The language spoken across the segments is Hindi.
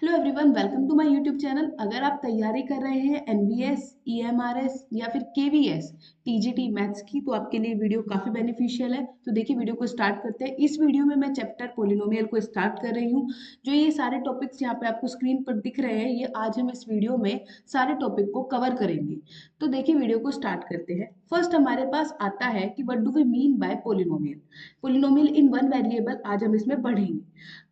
Hello everyone, welcome to my YouTube channel. अगर आप तैयारी कर रहे हैं एनवीएस, ईएमआरएस या फिर केवीएस, टीजीटी मैथ्स की, तो आपके लिए वीडियो काफी बेनिफिशियल है। तो देखिए, वीडियो को स्टार्ट करते हैं। इस वीडियो में मैं चैप्टर पोलिनोमियल को स्टार्ट कर रही हूँ। जो ये सारे टॉपिक्स यहाँ पे आपको स्क्रीन पर दिख रहे हैं, ये आज हम इस वीडियो में सारे टॉपिक को कवर करेंगे। तो देखिए, वीडियो को स्टार्ट करते हैं। फर्स्ट हमारे पास आता है कि what do we mean by polynomial. Polynomial in one variable आज हम इसमें पढ़ेंगे।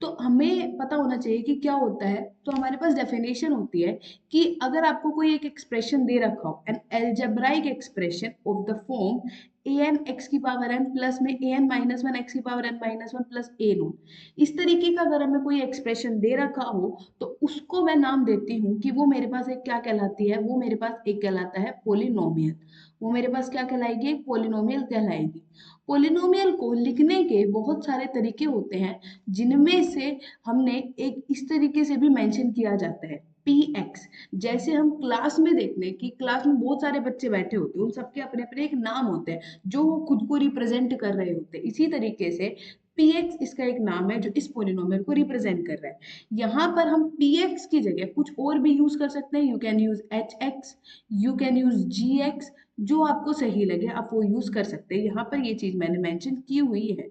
तो हमें पता होना चाहिए कि क्या होता है। तो हमारे पास डेफिनेशन होती है कि अगर आपको कोई एक एक्सप्रेशन दे रखा हो, an algebraic expression of the form a N x की पावर एन प्लस में A N minus one x की power N minus one plus a nought, इस तरीके का अगर हमें कोई एक्सप्रेशन दे रखा हो, तो उसको मैं नाम देती हूँ कि वो मेरे पास एक क्या कहलाती है, वो मेरे पास एक कहलाता है पोलिनोमियल। वो मेरे पास क्या कहलाएगी, एक पोलिनोमियल कहलाएगी। पोलिनोमियल को लिखने के बहुत सारे तरीके होते हैं, जिनमें से हमने एक इस तरीके से भी मेंशन किया जाता है पी एक्स। जैसे हम क्लास में देखते हैं कि क्लास में बहुत सारे बच्चे बैठे होते हैं, उन सबके अपने अपने एक नाम होते हैं जो वो खुद को रिप्रेजेंट कर रहे होते हैं। इसी तरीके से पी एक्स इसका एक नाम है जो इस पोलिनोमियल को रिप्रेजेंट कर रहा है। यहाँ पर हम पी एक्स की जगह कुछ और भी यूज कर सकते हैं। You can use H X, you can use G X, जो आपको सही लगे आप वो यूज कर सकते हैं। यहाँ पर ये चीज मैंने मेंशन की हुई है।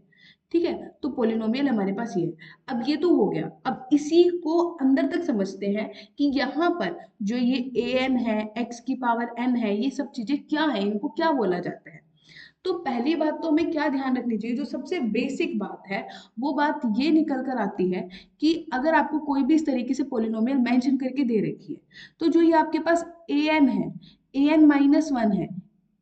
ठीक है, तो पोलिनोमियल हमारे पास ये है। अब ये तो हो गया। अब इसी को अंदर तक समझते हैं कि यहाँ पर जो ये ए एन है, एक्स की पावर एन है, ये सब चीजें क्या है, इनको क्या बोला जाता है। तो पहली बात तो हमें क्या ध्यान रखनी चाहिए, जो सबसे बेसिक बात है, वो बात ये निकल कर आती है कि अगर आपको कोई भी इस तरीके से पोलिनोमियल मेंशन करके दे रखी है, तो जो ये आपके पास ए एन है, ए एन माइनस वन है,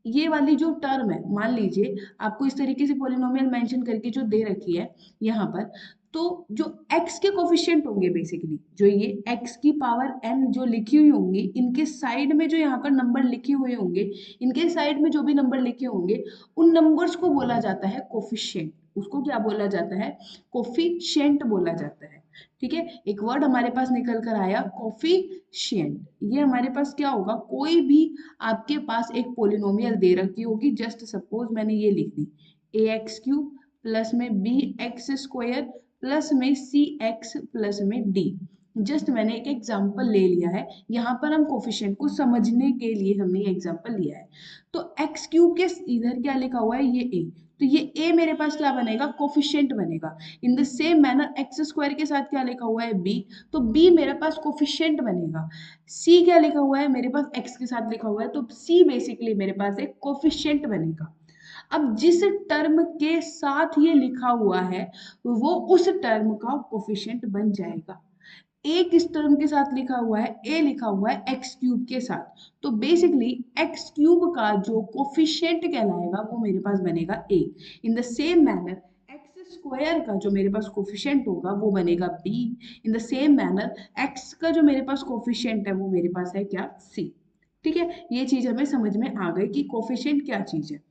ये वाली जो टर्म है, मान लीजिए आपको इस तरीके से पोलिनोमियल मेंशन करके जो दे रखी है यहाँ पर, तो जो x के कोफिशिएंट होंगे, बेसिकली जो ये x की पावर n जो लिखी हुई होंगी, इनके साइड में जो यहाँ पर नंबर लिखे हुए होंगे, इनके साइड में जो भी नंबर लिखे होंगे, उन नंबर्स को बोला जाता है कोफिशिएंट। उसको क्या बोला जाता है, कोफिशिएंट बोला जाता है। ठीक है, एक वर्ड हमारे पास निकल कर आया कोफिशिएंट। ये हमारे पास क्या होगा, कोई भी आपके पास एक पोलिनोमियल दे रखी होगी, जस्ट सपोज मैंने ये लिख दी ए एक्स क्यूब प्लस में बी एक्स स्क्वायर प्लस में सी एक्स प्लस में डी। जस्ट मैंने एक एग्जाम्पल ले लिया है, यहाँ पर हम कोफिशिएंट को समझने के लिए हमने एग्जाम्पल लिया है। तो एक्स क्यूब के इधर क्या लिखा हुआ है, ये ए, तो ये ए मेरे पास क्या बनेगा, कोफिशिएंट बनेगा। इन the same manner x square के साथ क्या लिखा हुआ है, बी, तो बी मेरे पास कोफिशिएंट बनेगा। सी क्या लिखा हुआ है, मेरे पास एक्स के साथ लिखा हुआ है, तो सी बेसिकली मेरे पास एक कोफिशिएंट बनेगा। अब जिस टर्म के साथ ये लिखा हुआ है, वो उस टर्म का कोफिशिएंट बन जाएगा। ए किस टर्म के साथ लिखा हुआ है, ए लिखा हुआ है एक्स क्यूब के साथ, तो बेसिकली एक्स क्यूब का जो कोफिशिएंट कहलाएगा वो मेरे पास बनेगा a. In the same manner x square का जो मेरे पास कोफिशिएंट होगा वो बनेगा b. In the same manner x का जो मेरे पास कोफिशिएंट है वो मेरे पास है क्या, सी। ठीक है, ये चीज हमें समझ में आ गई कि कोफिशिएंट क्या चीज है।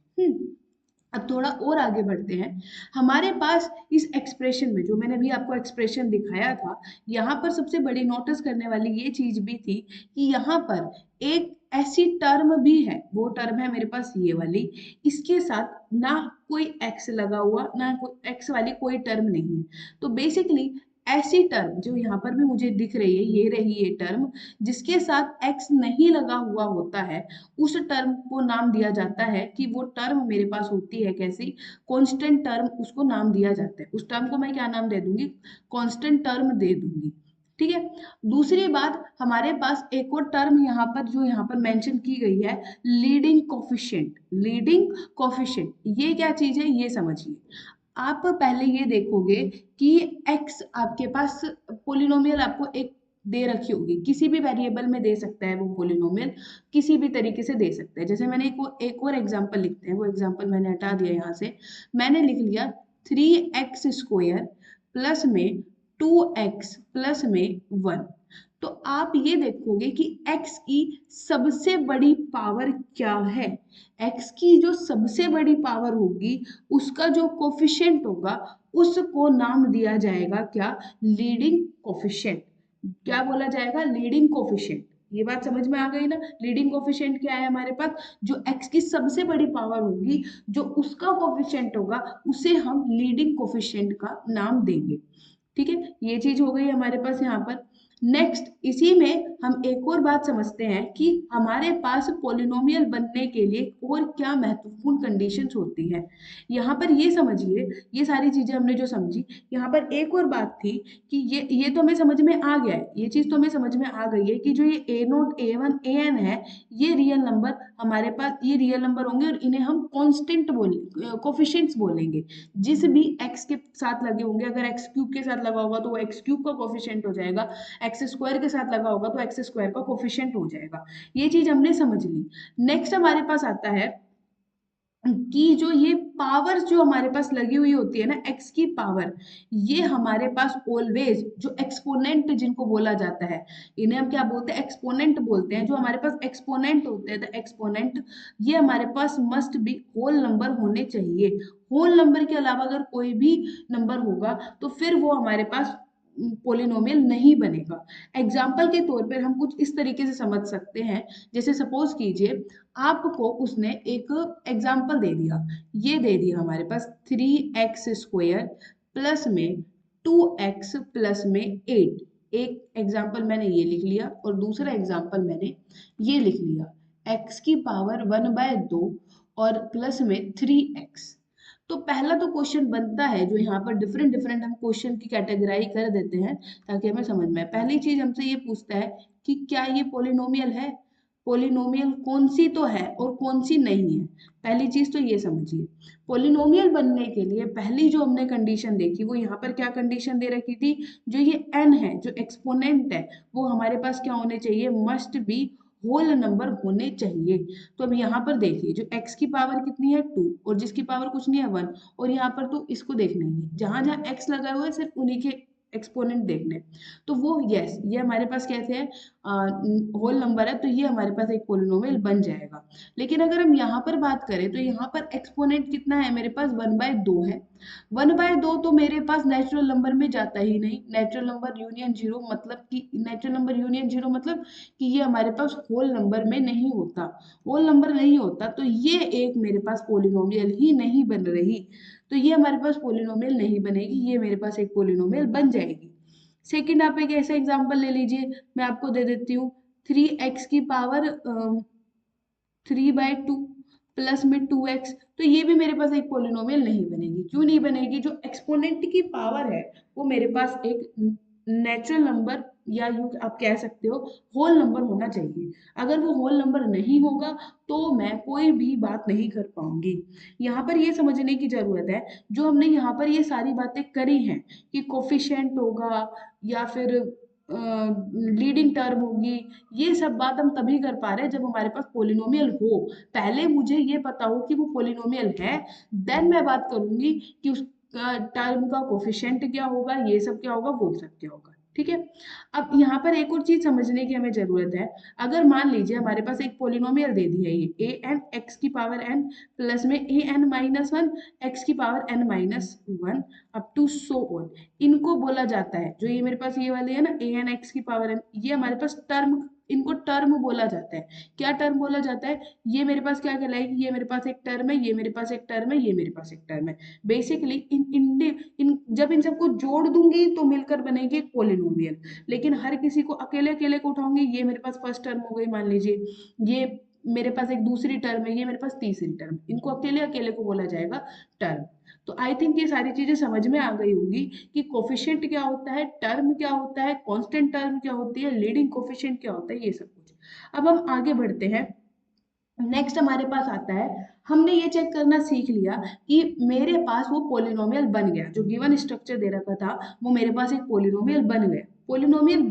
अब थोड़ा और आगे बढ़ते हैं। हमारे पास इस एक्सप्रेशन में जो मैंने अभी आपको एक्सप्रेशन दिखाया था, यहाँ पर सबसे बड़ी नोटिस करने वाली ये चीज भी थी कि यहाँ पर एक ऐसी टर्म भी है, वो टर्म है मेरे पास ये वाली, इसके साथ ना कोई एक्स लगा हुआ, ना कोई एक्स वाली कोई टर्म नहीं है। तो बेसिकली ऐसी टर्म जो यहाँ पर भी मुझे दिख रही है, ये रही ये टर्म, जिसके साथ एक्स नहीं लगा हुआ होता है, उस टर्म को नाम दिया जाता है कि वो टर्म मेरे पास होती है कैसी, कांस्टेंट टर्म, उसको नाम दिया जाता है। उस टर्म को मैं क्या नाम दे दूंगी, कांस्टेंट टर्म दे दूंगी। ठीक है, दूसरी बात, हमारे पास एक और टर्म यहाँ पर जो यहाँ पर मेंशन की गई है, लीडिंग कोफिशिएंट। लीडिंग कोफिशिएंट ये क्या चीज है, ये समझिए। आप पहले ये देखोगे कि x आपके पास पोलिनोमियल आपको एक दे रखी होगी, किसी भी वेरिएबल में दे सकता है वो पोलिनोमियल, किसी भी तरीके से दे सकता है। जैसे मैंने एक और एग्जांपल लिखते हैं, वो एग्जांपल मैंने हटा दिया यहाँ से। मैंने लिख लिया 3x स्क्वायर प्लस में 2x प्लस में 1। तो आप ये देखोगे कि x की सबसे बड़ी पावर क्या है, x की जो सबसे बड़ी पावर होगी उसका जो कोफिशिएंट होगा उसको नाम दिया जाएगा क्या, लीडिंग कोफिशिएंट। क्या बोला जाएगा, लीडिंग कोफिशिएंट। ये बात समझ में आ गई ना, लीडिंग कोफिशिएंट क्या है हमारे पास, जो x की सबसे बड़ी पावर होगी, जो उसका कोफिशिएंट होगा, उसे हम लीडिंग कोफिशिएंट का नाम देंगे। ठीक है, ये चीज हो गई हमारे पास यहाँ पर। नेक्स्ट इसी में हम एक और बात समझते हैं कि हमारे पास पॉलिनोमियल बनने के लिए और क्या महत्वपूर्ण कंडीशंस होती है। यहाँ पर ये समझिए, ये सारी चीजें हमने जो समझी, यहाँ पर एक और बात थी कि ये तो हमें समझ में आ गया है, ये चीज तो हमें समझ में आ गई है कि जो ये ए note A one A N है, ये रियल नंबर हमारे पास, ये रियल नंबर होंगे और इन्हें हम कांस्टेंट कोफिशिएंट्स बोलेंगे। जिस भी एक्स के साथ लगे होंगे, अगर एक्स क्यूब के साथ लगा होगा तो वो एक्स क्यूब का कोफिशिएंट हो जाएगा, एक्स स्क्वायर के साथ लगा होगा तो एक्स स्क्वायर का कोफिशिएंट हो जाएगा। ये चीज हमने समझ ली। नेक्स्ट हमारे पास आता है कि जो ये पावर जो हमारे पास लगी हुई होती है ना, एक्स की पावर, ये हमारे पास ऑलवेज जो एक्सपोनेंट जिनको बोला जाता है, इन्हें हम क्या बोलते हैं, एक्सपोनेंट बोलते हैं। जो हमारे पास एक्सपोनेंट होते हैं, द एक्सपोनेंट, ये हमारे पास मस्ट बी होल नंबर होने चाहिए। होल नंबर के अलावा अगर कोई भी नंबर होगा तो फिर वो हमारे पास पोलिनोमियल नहीं बनेगा। एग्जाम्पल के तौर पर हम कुछ इस तरीके से समझ सकते हैं, जैसे सपोज कीजिए आपको उसने एक एग्जाम्पल दे दिया, ये दे दिया हमारे पास 3x² प्लस में 2x प्लस में 8। एक एग्जाम्पल मैंने ये लिख लिया और दूसरा एग्जाम्पल मैंने ये लिख लिया, x की पावर 1/2 और प्लस में 3x। तो पहला तो क्वेश्चन बनता है, जो यहाँ पर डिफरेंट डिफरेंट हम क्वेश्चन की कैटेगराइज कर देते हैं ताकि हमें समझ में आए। पहली चीज हमसे ये पूछता है कि क्या ये पोलिनोमियल है, पोलिनोमियल कौन सी तो है और कौन सी नहीं है। पहली चीज तो ये समझिए, पोलिनोमियल बनने के लिए पहली जो हमने कंडीशन देखी वो यहाँ पर क्या कंडीशन दे रखी थी, जो ये n है, जो एक्सपोनेंट है, वो हमारे पास क्या होने चाहिए, मस्ट बी होल नंबर होने चाहिए। तो अब यहाँ पर देखिए, जो x की पावर कितनी है 2 और जिसकी पावर कुछ नहीं है 1, और यहाँ पर तो इसको देखना ही है, जहां जहां x लगा हुआ है सिर्फ उन्हीं के एक्सपोनेंट देखने। तो वो यस, ये हमारे पास कैसे है, होल नंबर है, तो ये हमारे पास एक पोलिनोमियल बन जाएगा। लेकिन अगर हम यहाँ पर बात करें तो यहाँ पर एक्सपोनेंट कितना है, मेरे पास 1/2 है। 1/2 तो मेरे पास नेचुरल नंबर में जाता ही नहीं। नेचुरल नंबर यूनियन जीरो मतलब कि, नेचुरल नंबर यूनियन जीरो मतलब कि ये हमारे पास होल नंबर में नहीं होता। होल नंबर नहीं होता तो ये एक मेरे पास पोलिनोमियल ही नहीं बन रही, तो ये हमारे पास पोलिनोमियल नहीं बनेगी, ये मेरे पास एक पोलिनोमियल बन जाएगी। सेकंड आप एक ऐसा एग्जांपल ले लीजिए, मैं आपको दे देती हूँ, 3x की पावर 3/2 प्लस में 2x, तो ये भी मेरे पास एक पोलिनोमियल नहीं बनेगी। क्यों नहीं बनेगी, जो एक्सपोनेंट की पावर है वो मेरे पास एक नेचुरल नंबर या यू आप कह सकते हो होल नंबर होना चाहिए। अगर वो होल नंबर नहीं होगा तो मैं कोई भी बात नहीं कर पाऊंगी। यहाँ पर ये समझने की जरूरत है, जो हमने यहाँ पर ये सारी बातें करी हैं कि कोफिशिएंट होगा या फिर लीडिंग टर्म होगी, ये सब बात हम तभी कर पा रहे हैं जब हमारे पास पोलिनोमियल हो। पहले मुझे ये पता हो कि वो पोलिनोमियल है, देन मैं बात करूंगी कि उस टर्म का कोफिशिएंट क्या होगा, ये सब क्या होगा, वो सब क्या होगा। ठीक है। अब यहाँ पर एक और चीज समझने की हमें जरूरत है। अगर मान लीजिए हमारे पास एक पोलिनोमियल दे दी है, ये ए एन एक्स की पावर एन प्लस में A N minus one x की power N minus one up to so on, इनको बोला जाता है, जो ये मेरे पास ये वाले है ना ए एन एक्स की पावर एन, ये हमारे पास टर्म, इनको टर्म बोला जाता है। क्या टर्म बोला जाता है, ये मेरे पास क्या कहलाएगी, ये मेरे पास एक टर्म है, ये मेरे पास एक टर्म है, ये मेरे पास एक टर्म है। बेसिकली इन जब इन सबको जोड़ दूंगी तो मिलकर बनेगी एक पोलिनोमियल। लेकिन हर किसी को अकेले अकेले को उठाऊंगी, ये मेरे पास फर्स्ट टर्म हो गई मान लीजिए, ये मेरे पास एक दूसरी टर्म है, ये मेरे पास तीसरी टर्म, इनको अकेले अकेले को बोला जाएगा टर्म। तो आई थिंक ये सारी चीजें समझ में आ गई होंगी कि कोफिशिएंट क्या होता है, टर्म क्या होता है, कांस्टेंट टर्म क्या होती है, लीडिंग कोफिशिएंट क्या होता है, ये सब कुछ। अब हम आगे बढ़ते हैं। नेक्स्ट हमारे पास आता है, हमने ये चेक करना सीख लिया कि मेरे पास वो पोलिनोमियल बन गया, जो गिवन स्ट्रक्चर दे रखा था वो मेरे पास एक पोलिनोमियल बन गया। पोलिनोमियल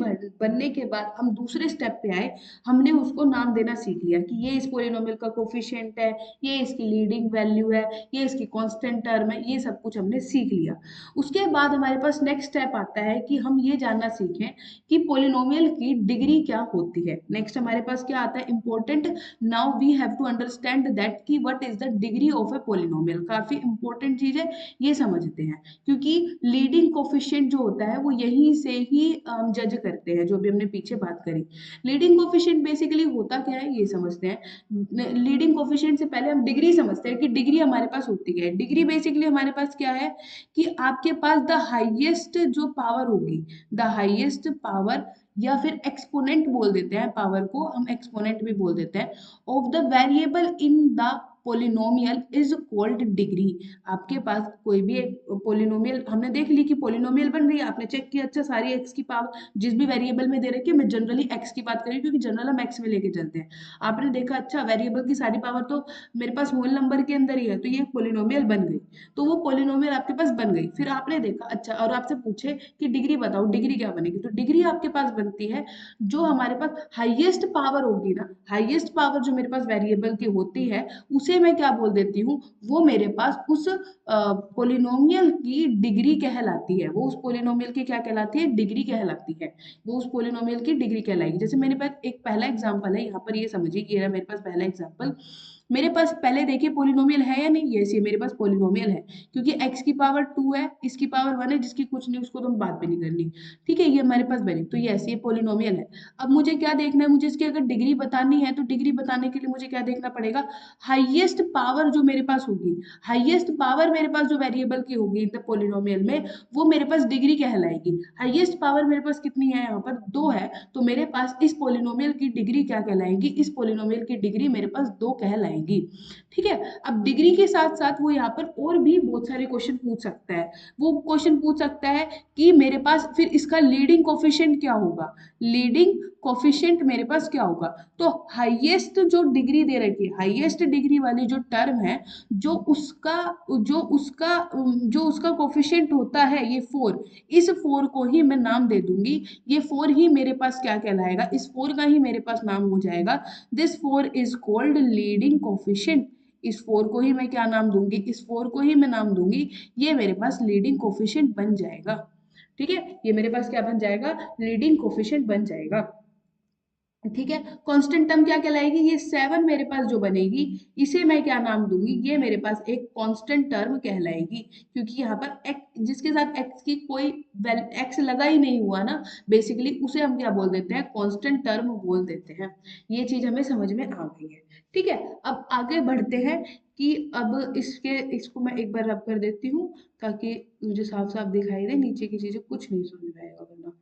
बनने के बाद हम दूसरे स्टेप पे आए, हमने उसको नाम देना सीख लिया कि ये इस पोलिनोमियल का कोफिशिएंट है, ये इसकी लीडिंग वैल्यू है, ये इसकी कांस्टेंट टर्म है, ये सब कुछ हमने सीख लिया। उसके बाद हमारे पास नेक्स्ट स्टेप आता है कि हम ये जानना सीखें कि पोलिनोमियल की डिग्री क्या होती है। नेक्स्ट हमारे पास क्या आता है, important, now we have to understand that कि what is the degree of a polynomial. काफी इंपॉर्टेंट चीज है, ये समझते हैं, क्योंकि लीडिंग कोफिशिएंट जो होता है वो यहीं से ही जज करते हैं, जो भी हमने पीछे बात करी। लीडिंग कोफिशिएंट बेसिकली होता क्या है ये समझते हैं। लीडिंग कोफिशिएंट से पहले हम डिग्री समझते हैं कि डिग्री हमारे पास होती है। डिग्री बेसिकली हमारे पास क्या है कि आपके पास द हाईएस्ट जो पावर होगी, द हाईएस्ट पावर, या फिर एक्सपोनेंट बोल देते हैं पावर को, हम एक्सपोनेंट भी बोल देते हैं, of the variable in the polynomial is called degree. आपके पास कोई भी एक पोलिनोमियल, हमने देख ली कि पोलिनोमियल बन रही है, आपने चेक किया अच्छा सारी एक्स की पावर जिस भी वेरिएबल में दे रखी है, मैं जनरली एक्स की बात करी क्योंकि जनरल हम एक्स में लेके चलते हैं। आपने देखा अच्छा वेरिएबल की सारी पावर तो मेरे पास होल नंबर के अंदर ही है, तो ये पोलिनोमियल बन गई, तो वो पोलिनोमियल आपके पास बन गई। फिर आपने देखा अच्छा और आपसे पूछे कि डिग्री बताओ, डिग्री क्या बनेगी, तो डिग्री आपके पास बनती है जो हमारे पास हाईएस्ट पावर होगी ना, हाईएस्ट पावर जो मेरे पास वेरिएबल की होती है उसे मैं क्या बोल देती हूँ, वो मेरे पास उस पोलिनोमियल की डिग्री कहलाती है। वो उस पोलिनोमियल की क्या कहलाती है, डिग्री कहलाती है। वो उस पोलिनोमियल की डिग्री कहलाएगी। जैसे मेरे पास एक पहला एग्जांपल है, यहाँ पर ये समझिए, ये रहा मेरे पास पहला एग्जांपल। मेरे पास पहले देखिए पोलिनोमियल है या नहीं, यस ये मेरे पास पोलिनोमियल है क्योंकि x की पावर 2 है, इसकी पावर 1 है, जिसकी कुछ नहीं उसको तो हम बात भी नहीं करनी। ठीक है, ये हमारे पास बनी, तो यस ये पोलिनोमियल है। अब मुझे क्या देखना है, मुझे इसकी अगर डिग्री बतानी है तो डिग्री बताने के लिए मुझे क्या देखना पड़ेगा, हाईएस्ट पावर जो मेरे पास होगी, हाईएस्ट पावर मेरे पास जो वेरिएबल की होगी द पोलिनोमियल में, वो मेरे पास डिग्री कहलाएगी। हाईएस्ट पावर मेरे पास कितनी है, यहाँ पर 2 है, तो मेरे पास इस पोलिनोमियल की डिग्री क्या कहलाएगी, इस पोलिनोमियल की डिग्री मेरे पास 2 कहलाएगी। ठीक है, अब डिग्री के साथ साथ वो यहाँ पर और भी बहुत सारे क्वेश्चन पूछ सकता है। वो क्वेश्चन पूछ सकता है कि मेरे पास फिर इसका लीडिंग कोफिशिएंट क्या होगा, लीडिंग कोफिशिएंट मेरे पास क्या होगा। तो हाईएस्ट जो डिग्री दे रखी है, हाईएस्ट डिग्री वाली जो टर्म है, जो उसका जो उसका कोफिशिएंट होता है ये 4, इस 4 को ही मैं नाम दे दूंगी। ये 4 ही मेरे पास क्या कहलाएगा, इस 4 का ही मेरे पास नाम हो जाएगा, this 4 is called leading coefficient. इस 4 को ही मैं क्या नाम दूंगी, इस 4 को ही मैं नाम दूंगी, ये मेरे पास लीडिंग कोफिशिएंट बन जाएगा। ठीक है, ये मेरे पास क्या बन जाएगा, लीडिंग कोफिशिएंट बन जाएगा। ठीक है, कांस्टेंट टर्म क्या कहलाएगी, ये 7 मेरे पास जो बनेगी, इसे मैं क्या नाम दूंगी, ये मेरे पास एक कांस्टेंट टर्म कहलाएगी, क्योंकि यहाँ पर x जिसके साथ x की कोई x लगा ही नहीं हुआ ना, बेसिकली उसे हम क्या बोल देते हैं, कांस्टेंट टर्म बोल देते हैं। ये चीज हमें समझ में आ गई है। ठीक है, अब आगे बढ़ते हैं कि अब इसको मैं एक बार रब कर देती हूँ ताकि मुझे साफ साफ दिखाई दे, नीचे की चीजें कुछ नहीं समझ में आएगा वरना।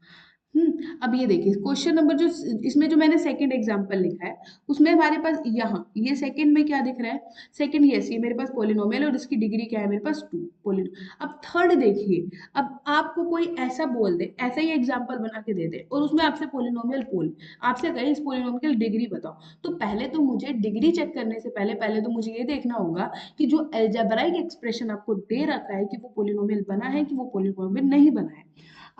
अब ये देखिए क्वेश्चन नंबर जो इसमें जो मैंने सेकंड एग्जांपल लिखा है, उसमें हमारे पास यहाँ ये सेकंड में क्या दिख रहा है, सेकंड यस ये मेरे पास पोलिनोमियल और इसकी डिग्री क्या है मेरे पास 2 पोलिनो। अब थर्ड देखिए, अब आपको कोई ऐसा बोल दे, ऐसा ही एग्जांपल बना के दे दे और उसमें आपसे पोलिनोमियल बोल, आपसे कहे इस पोलिनोमियल डिग्री बताओ, तो पहले तो मुझे डिग्री चेक करने से पहले तो मुझे ये देखना होगा कि जो अलजेब्राइक एक्सप्रेशन आपको दे रखा है कि वो पोलिनोमियल बना है कि वो पोलिनोमियल नहीं बना है।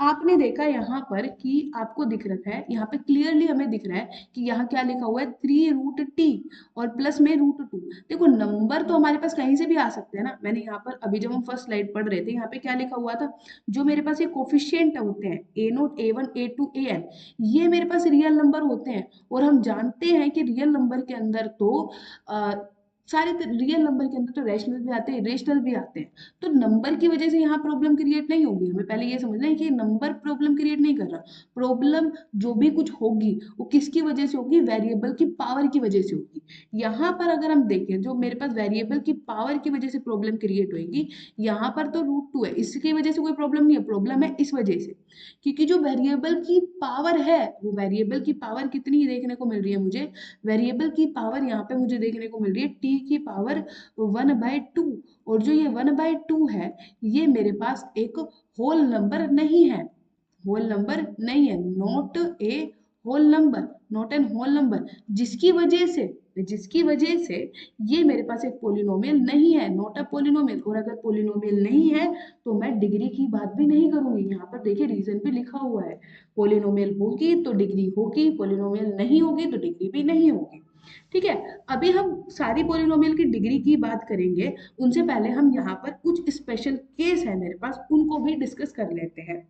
आपने देखा यहाँ पर कि आपको दिख रखा है, यहाँ पे क्लियरली हमें दिख रहा है कि यहाँ क्या लिखा हुआ है 3√t और प्लस में √2। देखो नंबर तो हमारे पास कहीं से भी आ सकते हैं ना, मैंने यहाँ पर अभी जब हम फर्स्ट स्लाइड पढ़ रहे थे यहाँ पे क्या लिखा हुआ था, जो मेरे पास ये कोफिशिएंट होते हैं a0 a1 a2 an, ये मेरे पास रियल नंबर होते हैं और हम जानते हैं कि रियल नंबर के अंदर तो सारे रियल नंबर के अंदर तो रैशनल भी आते हैं, इरेशनल भी आते हैं, तो नंबर की वजह से यहाँ प्रॉब्लम क्रिएट नहीं होगी। हमें पहले ये समझना है कि नंबर प्रॉब्लम क्रिएट नहीं कर रहा, प्रॉब्लम जो भी कुछ होगी वो किसकी वजह से होगी, वेरिएबल की पावर की वजह से होगी। यहाँ पर अगर हम देखें जो मेरे पास वेरिएबल की पावर की वजह से प्रॉब्लम क्रिएट होगी, यहाँ पर तो √2 है, इसकी वजह से कोई प्रॉब्लम नहीं है, प्रॉब्लम है इस वजह से क्योंकि जो वेरिएबल की पावर है, वो वेरिएबल की पावर कितनी देखने को मिल रही है मुझे, वेरिएबल की पावर यहाँ पे मुझे देखने को मिल रही है t की पावर 1/2, और जो ये 1/2 है ये मेरे पास एक होल नंबर नहीं है, होल नंबर नहीं है, not a whole number, not an whole number, जिसकी वजह से ये मेरे पास एक पोलिनोमियल नहीं है, नॉट अ पोलिनोमियल। और अगर पोलिनोमियल नहीं है तो मैं डिग्री की बात भी नहीं करूंगी। यहाँ पर देखिए रीजन पे लिखा हुआ है, पोलिनोमियल होगी तो डिग्री होगी, पोलिनोमियल नहीं होगी तो डिग्री भी नहीं होगी। ठीक है, अभी हम सारी पोलिनोमियल की डिग्री की बात करेंगे, उनसे पहले हम यहाँ पर कुछ स्पेशल केस है मेरे पास, उनको भी डिस्कस कर लेते हैं।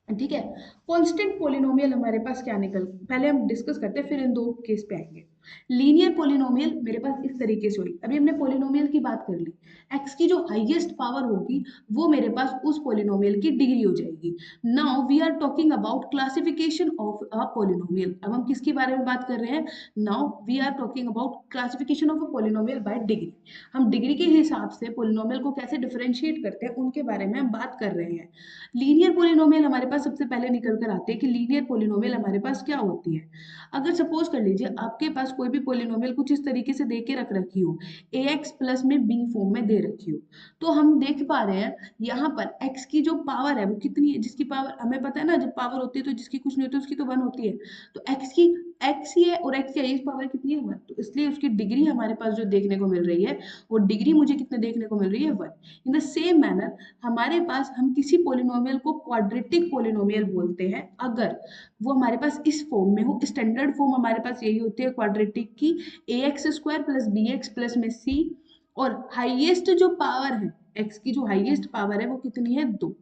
ठीक है। कांस्टेंट पोलिनोमियल हमारे पास क्या निकल, पहले हम डिस्कस करते हैं फिर इन दो केस पे आएंगे। लीनियर पोलिनोमियल मेरे पास इस तरीके से हुई, अभी हमने पोलिनोमियल की बात कर ली, एक्स की जो हाईएस्ट पावर होगी वो मेरे पास उस पोलिनोमियल की डिग्री हो जाएगी। Now we are talking about classification of a polynomial, अब हम किसके बारे में बात कर रहे हैं, now we are talking about classification of a polynomial by degree. हम डिग्री के हिसाब से पोलिनोमियल को कैसे डिफरेंशिएट करते हैं उनके बारे में हम बात कर रहे हैं। लीनियर पोलिनोमियल हमारे पास सबसे पहले निकल कर आते हैं कि लीनियर पोलिनोमियल हमारे पास क्या होती है। अगर सपोज कर लीजिए आपके पास कोई भी पोलिनोमियल कुछ इस तरीके से दे के रख रखी हो, ax प्लस में b फॉर्म में दे रखी हो, तो हम देख पा रहे हैं यहाँ पर x की जो पावर है वो कितनी है, जिसकी पावर हमें पता है ना, जब पावर होती है तो जिसकी कुछ नहीं होती उसकी तो 1 होती है, तो x ही है और x की हाईएस्ट पावर कितनी है 1, तो इसलिए उसकी डिग्री हमारे पास जो देखने को मिल रही है वो डिग्री मुझे कितने देखने को मिल रही है 1। इन द सेम मैनर हमारे पास हम किसी पोलिनोमियल को क्वाड्रेटिक पोलिनोमियल बोलते हैं अगर वो हमारे पास इस फॉर्म में हो। स्टैंडर्ड फॉर्म हमारे पास यही होती है क्वाड्रेटिक की, ax square plus bx plus में c, और हाईएस्ट जो पावर है x की, जो हाईएस्ट पावर है वो कितनी है 2।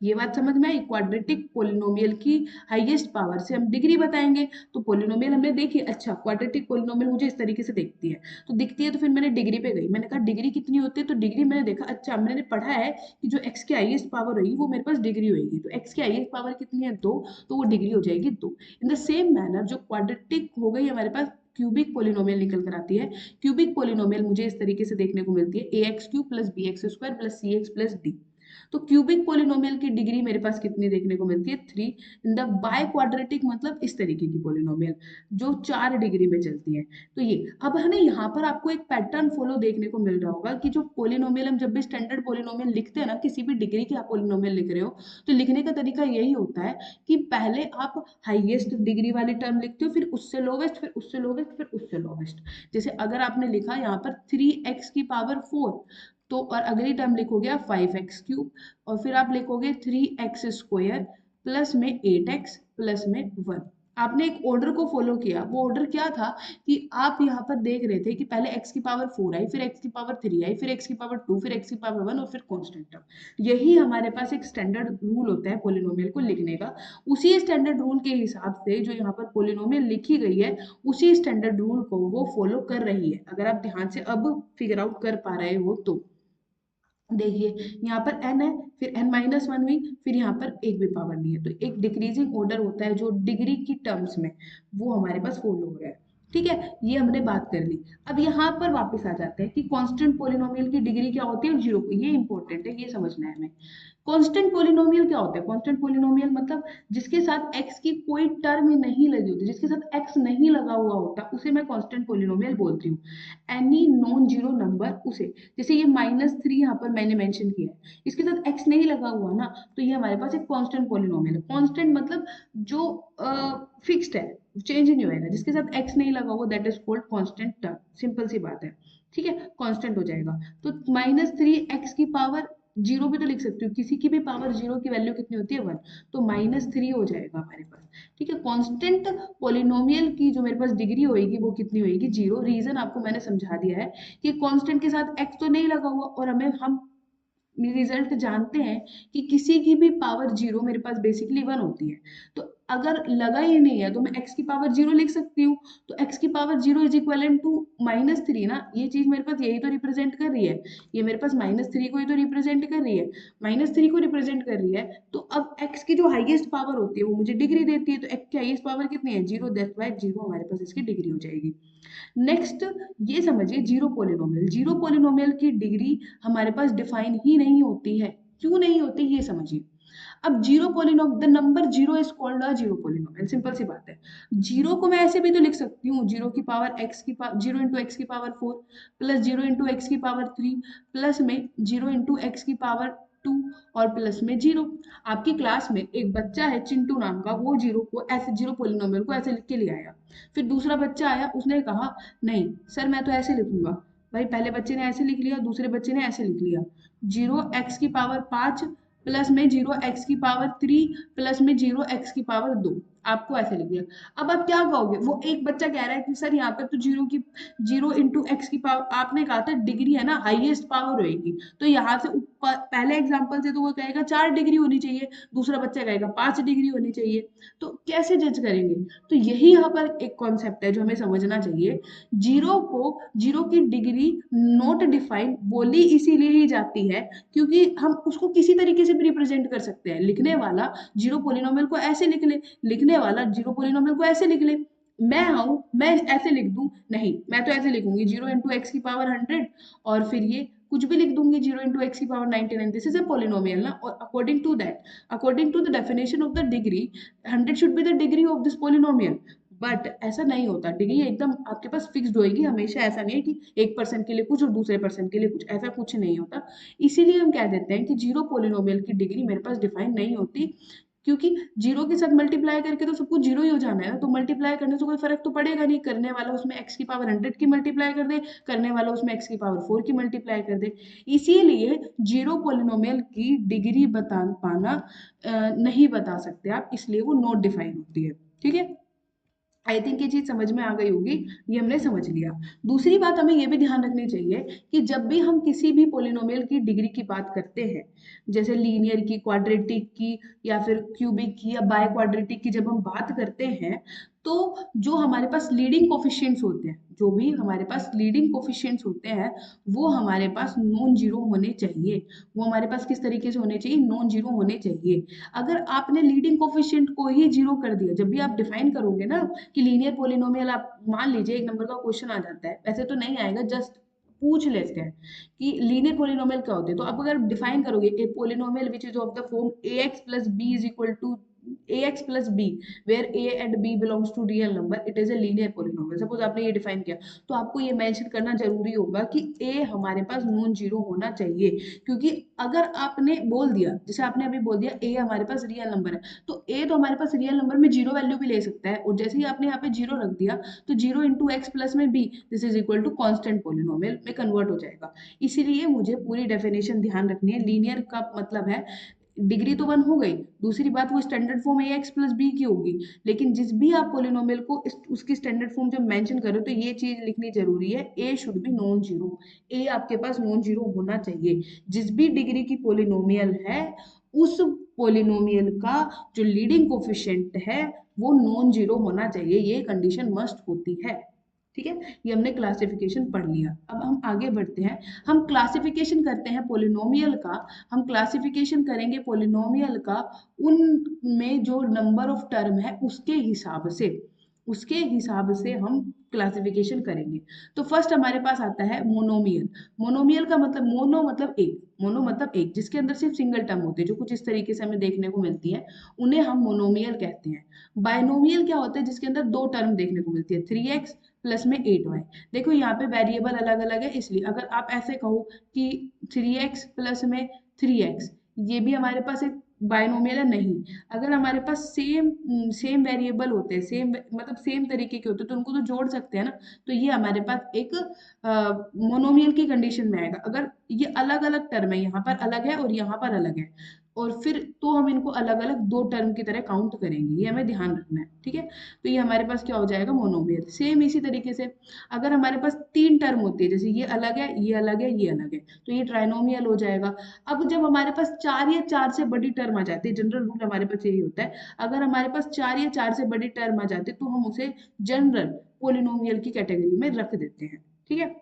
ये बात समझ में आई, क्वाड्रेटिक पोलिनोमियल की हाईएस्ट पावर से हम डिग्री बताएंगे। तो पोलिनोमियल हमने देखी, अच्छा क्वाड्रेटिक पोलिनोमियल मुझे इस तरीके से दिखती है, तो दिखती है तो फिर मैंने डिग्री पे गई, मैंने कहा डिग्री कितनी होती है, तो डिग्री मैंने देखा, अच्छा मैंने पढ़ा है कि जो x की हाईएस्ट पावर होगी वो मेरे पास डिग्री होगी, तो x की हाईएस्ट पावर कितनी है 2, तो वो डिग्री हो जाएगी 2। इन द सेम मैनर जो क्वाड्रेटिक हो गई हमारे पास क्यूबिक पोलिनोमियल निकल कर आती है। क्यूबिक पोलिनोमियल मुझे इस तरीके से देखने को मिलती है, ax cube plus bx square plus cx plus d। तो क्यूबिक पोलिनोमियल की डिग्री मेरे पास कितनी देखने को मिलती है 3। इन द बाय क्वाड्रेटिक मतलब इस तरीके की पोलिनोमियल जो 4 डिग्री में चलती है। तो ये अब है ना, यहाँ पर आपको एक पैटर्न फॉलो देखने को मिल रहा होगा कि जो पोलिनोमियल हम जब भी स्टैंडर्ड पोलिनोमियल लिखते हैं ना, किसी भी डिग्री की आप पोलिनोमियल लिख रहे हो तो लिखने का तरीका यही होता है कि पहले आप हाईएस्ट डिग्री वाली टर्म लिखते हो, फिर उससे लोवेस्ट, फिर उससे लोवेस्ट, फिर उससे लोवेस्ट। जैसे अगर आपने लिखा यहाँ पर 3x की पावर 4, तो और अगली टर्म लिखोगे आप 5x क्यूब, और फिर आप लिखोगे 3x स्क्वायर प्लस में 8x प्लस में 1। आपने एक ऑर्डर को फॉलो किया, वो ऑर्डर क्या था कि आप यहाँ पर देख रहे थे कि पहले x की पावर 4 आई, फिर x की पावर 3 आई, फिर x की पावर 2, फिर x की पावर 1 और फिर कांस्टेंट टर्म। यही हमारे पास एक स्टैंडर्ड रूल होता है पोलिनोमियल को लिखने का। उसी स्टैंडर्ड रूल के हिसाब से जो यहाँ पर पोलिनोमियल लिखी गई है उसी स्टैंडर्ड रूल को वो फॉलो कर रही है, अगर आप ध्यान से अब फिगर आउट कर पा रहे हो तो। देखिए यहाँ पर n है, फिर n-1 हुई, फिर यहाँ पर एक भी पावर नहीं है, तो एक डिक्रीजिंग ऑर्डर होता है जो डिग्री की टर्म्स में वो हमारे पास फॉलो हो रहा है। ठीक है, ये हमने बात कर ली। अब यहाँ पर वापस आ जाते हैं कि कांस्टेंट पोलिनोमियल की डिग्री क्या होती है 0, ये इंपॉर्टेंट है, ये समझना है हमें। कांस्टेंट पोलिनोमियल क्या होता है, कांस्टेंट पोलिनोमियल मतलब जिसके साथ x की कोई टर्म ही नहीं लगी होती, जिसके साथ x नहीं लगा हुआ होता उसे मैं कांस्टेंट पोलिनोमियल बोलती हूँ। एनी नॉन जीरो नंबर उसे, जैसे ये -3 यहाँ पर मैंने मेंशन किया है, इसके साथ x नहीं लगा हुआ ना, तो ये हमारे पास एक कांस्टेंट पोलिनोमियल है। कांस्टेंट मतलब जो फिक्स्ड है, चेंज नहीं होएगा, जिसके साथ x नहीं लगा हुआ that is called constant term. Simple सी बात है, ठीक है, कांस्टेंट हो जाएगा। तो -3x की पावर 0 भी तो लिख सकती हूँ, किसी की भी पावर 0 की वैल्यू कितनी होती है 1, तो -3 हो जाएगा हमारे पास। ठीक है, कांस्टेंट पोलिनोमियल की जो मेरे पास डिग्री होगी वो कितनी होगी 0। रीजन आपको मैंने समझा दिया है कि कांस्टेंट के साथ x तो नहीं लगा हुआ, और हम रिजल्ट जानते हैं कि किसी की भी पावर 0 मेरे पास बेसिकली 1 होती है। तो अगर लगा ही नहीं है तो मैं x की पावर 0 लिख सकती हूँ, तो x की पावर 0 इज इक्वल टू -3 ना, ये चीज मेरे पास यही तो रिप्रेजेंट कर रही है, ये मेरे पास -3 को ही तो रिप्रेजेंट कर रही है, -3 को रिप्रेजेंट कर रही है। तो अब x की जो हाईएस्ट पावर होती है वो मुझे डिग्री देती है, तो x की हाईएस्ट पावर कितनी है 0, दैट्स व्हाई 0 हमारे पास इसकी डिग्री हो जाएगी। नेक्स्ट ये समझिए जीरो पोलिनोमियल, जीरो पोलिनोमियल की डिग्री हमारे पास डिफाइन ही नहीं होती है। क्यों नहीं होती ये समझिए। अब zero polynom the number zero is called a zero polynomial, simple सी बात है। जीरो को मैं ऐसे भी तो लिख सकती हूँ, जीरो की पावर एक्स की पावर 0 इंटू एक्स की पावर 4 प्लस 0 इंटू एक्स की पावर 3 प्लस में 0 इंटू एक्स की पावर 2 और प्लस में 0। आपकी क्लास में एक बच्चा है चिंटू नाम का, वो जीरो को ऐसे, जीरो पोलिनोमियल को ऐसे लिख के ले आया। फिर दूसरा बच्चा आया, उसने कहा नहीं सर मैं तो ऐसे लिखूंगा। भाई पहले बच्चे ने ऐसे लिख लिया, दूसरे बच्चे ने ऐसे लिख लिया, 0 एक्स की पावर 5 प्लस में 0 एक्स की पावर 3 प्लस में 0 एक्स की पावर 2। आपको ऐसे लिख दिया। अब आप क्या कहोगे, वो एक बच्चा कह रहा है कि सर यहाँ पर तो जीरो इंटू एक्स की पावर, आपने कहा था डिग्री है ना हाईएस्ट पावर होएगी, तो यहाँ से ऊपर पहले एग्जांपल से तो वो कहेगा 4 डिग्री होनी चाहिए, दूसरा बच्चा कहेगा 5 डिग्री होनी चाहिए, तो कैसे जज करेंगे? तो यही यहाँ पर एक कॉन्सेप्ट है जो हमें समझना चाहिए। जीरो की डिग्री नॉट डिफाइंड बोली इसीलिए ही जाती है क्योंकि हम उसको किसी तरीके से भी रिप्रेजेंट कर सकते हैं। लिखने वाला जीरो पोलिनोमियल को ऐसे लिख ले, लिखने वाला जीरो पोलिनोमियल को ऐसे लिख ले। मैं आऊं, मैं ऐसे लिख दूं, नहीं मैं तो ऐसे लिखूंगी 0 × x⁻100 और फिर ये कुछ भी लिख दूंगी 0 × x⁻99। This is a polynomial ना, और according to that, according to the definition of the degree, 100 should be the degree of this polynomial. But ऐसा नहीं होता, डिग्री एकदम आपके पास फिक्स्ड होएगी हमेशा। ऐसा नहीं है कि एक पर्सन के लिए कुछ और दूसरे पर्सन के लिए कुछ, ऐसा कुछ नहीं होता। इसीलिए हम कह देते हैं कि जीरो पोलिनोमियल की डिग्री मेरे पास डिफाइन नहीं होती, क्योंकि जीरो के साथ मल्टीप्लाई करके तो सब कुछ जीरो ही हो जाना है ना, तो मल्टीप्लाई करने से कोई फर्क तो पड़ेगा नहीं। करने वाला उसमें x⁻100 की मल्टीप्लाई कर दे, करने वाला उसमें x⁻4 की मल्टीप्लाई कर दे। इसीलिए जीरो पोलिनोमियल की डिग्री बता पाना नहीं बता सकते आप, इसलिए वो नॉट डिफाइन होती है। ठीक है, आई थिंक ये चीज समझ में आ गई होगी, ये हमने समझ लिया। दूसरी बात हमें ये भी ध्यान रखनी चाहिए कि जब भी हम किसी भी पोलिनोमियल की डिग्री की बात करते हैं, जैसे लीनियर की, क्वाड्रेटिक की, या फिर क्यूबिक की या बाय क्वाड्रेटिक की जब हम बात करते हैं, तो जो हमारे पास लीडिंग कोफिशिएंट्स होते हैं, जो भी हमारे पास लीडिंग कोफिशिएंट्स होते हैं, वो हमारे पास नॉन जीरो होने चाहिए। वो हमारे पास किस तरीके से होने चाहिए? नॉन जीरो होने चाहिए। अगर आपने लीडिंग कोफिशिएंट को ही जीरो कर दिया, जब भी आप डिफाइन करोगे ना कि लीनियर पोलिनोमियल, आप मान लीजिए एक नंबर का क्वेश्चन आ जाता है, वैसे तो नहीं आएगा, जस्ट पूछ लेते हैं कि लीनियर पोलिनोमियल क्या होते हैं, तो आप अगर डिफाइन करोगे a polynomial which is of the form ax plus b is equal to ax plus b where a and b belongs to real number, it is a linear polynomial। Suppose आपने ये डिफाइन किया, तो आपको ये मेंशन करना जरूरी होगा कि a हमारे पास नॉन जीरो होना चाहिए, क्योंकि अगर आपने बोल दिया, जैसे आपने अभी बोल दिया a हमारे पास रियल नंबर है, तो a तो हमारे पास रियल नंबर में जीरो वैल्यू भी ले सकता है, और जैसे ही आपने यहाँ पे जीरो रख दिया, तो 0 × x प्लस में b this is equal to constant polynomial में कन्वर्ट हो जाएगा। इसीलिए मुझे पूरी डेफिनेशन ध्यान रखनी है। लीनियर का मतलब है डिग्री तो 1 हो गई, दूसरी बात वो standard form ax plus b की होगी, लेकिन जिस भी आप पोलिनोमियल को उसकी स्टैंडर्ड फॉर्म जब मेंशन करो, तो ये चीज लिखनी जरूरी है, a should be non zero. a आपके पास नॉन जीरो होना चाहिए। जिस भी डिग्री की पोलिनोमियल है, उस पोलिनोमियल का जो लीडिंग कोफिशिएंट है वो नॉन जीरो होना चाहिए, ये कंडीशन मस्ट होती है। ठीक है, ये हमने क्लासिफिकेशन पढ़ लिया। अब हम आगे बढ़ते हैं, हम क्लासिफिकेशन करते हैं पोलिनोमियल का। हम क्लासिफिकेशन करेंगे पोलिनोमियल का उनमें जो नंबर ऑफ टर्म है उसके हिसाब से, उसके हिसाब से हम क्लासिफिकेशन करेंगे। तो फर्स्ट हमारे पास आता है मोनोमियल। मोनोमियल का मतलब, मोनो मतलब एक, मोनो मतलब एक, जिसके अंदर सिर्फ सिंगल टर्म होती है, जो कुछ इस तरीके से हमें देखने को मिलती है, उन्हें हम मोनोमियल कहते हैं। बायनोमियल क्या होता है? जिसके अंदर दो टर्म देखने को मिलती है, 3x प्लस में 8y। देखो यहाँ पे वेरिएबल अलग अलग है, इसलिए अगर आप ऐसे कहो कि 3x प्लस में 3x, ये भी हमारे पास एक बायनोमियल है। नहीं, अगर हमारे पास सेम वेरिएबल होते हैं, सेम मतलब सेम तरीके के होते हैं, तो उनको तो जोड़ सकते हैं ना, तो ये हमारे पास एक मोनोमियल की कंडीशन में आएगा। अगर ये अलग अलग टर्म है, यहाँ पर अलग है और यहाँ पर अलग है, और फिर तो हम इनको अलग अलग दो टर्म की तरह काउंट करेंगे, ये हमें ध्यान रखना है। ठीक है, तो ये हमारे पास क्या हो जाएगा? मोनोमियल। सेम इसी तरीके से अगर हमारे पास तीन टर्म होती है, जैसे ये अलग है, ये अलग है, ये अलग है, तो ये ट्राइनोमियल हो जाएगा। अब जब हमारे पास चार या चार से बड़ी टर्म आ जाती है, जनरल रूल हमारे पास यही होता है, अगर हमारे पास चार या चार से बड़ी टर्म आ जाती है, तो हम उसे जनरल पोलिनोमियल की कैटेगरी में रख देते हैं। ठीक है,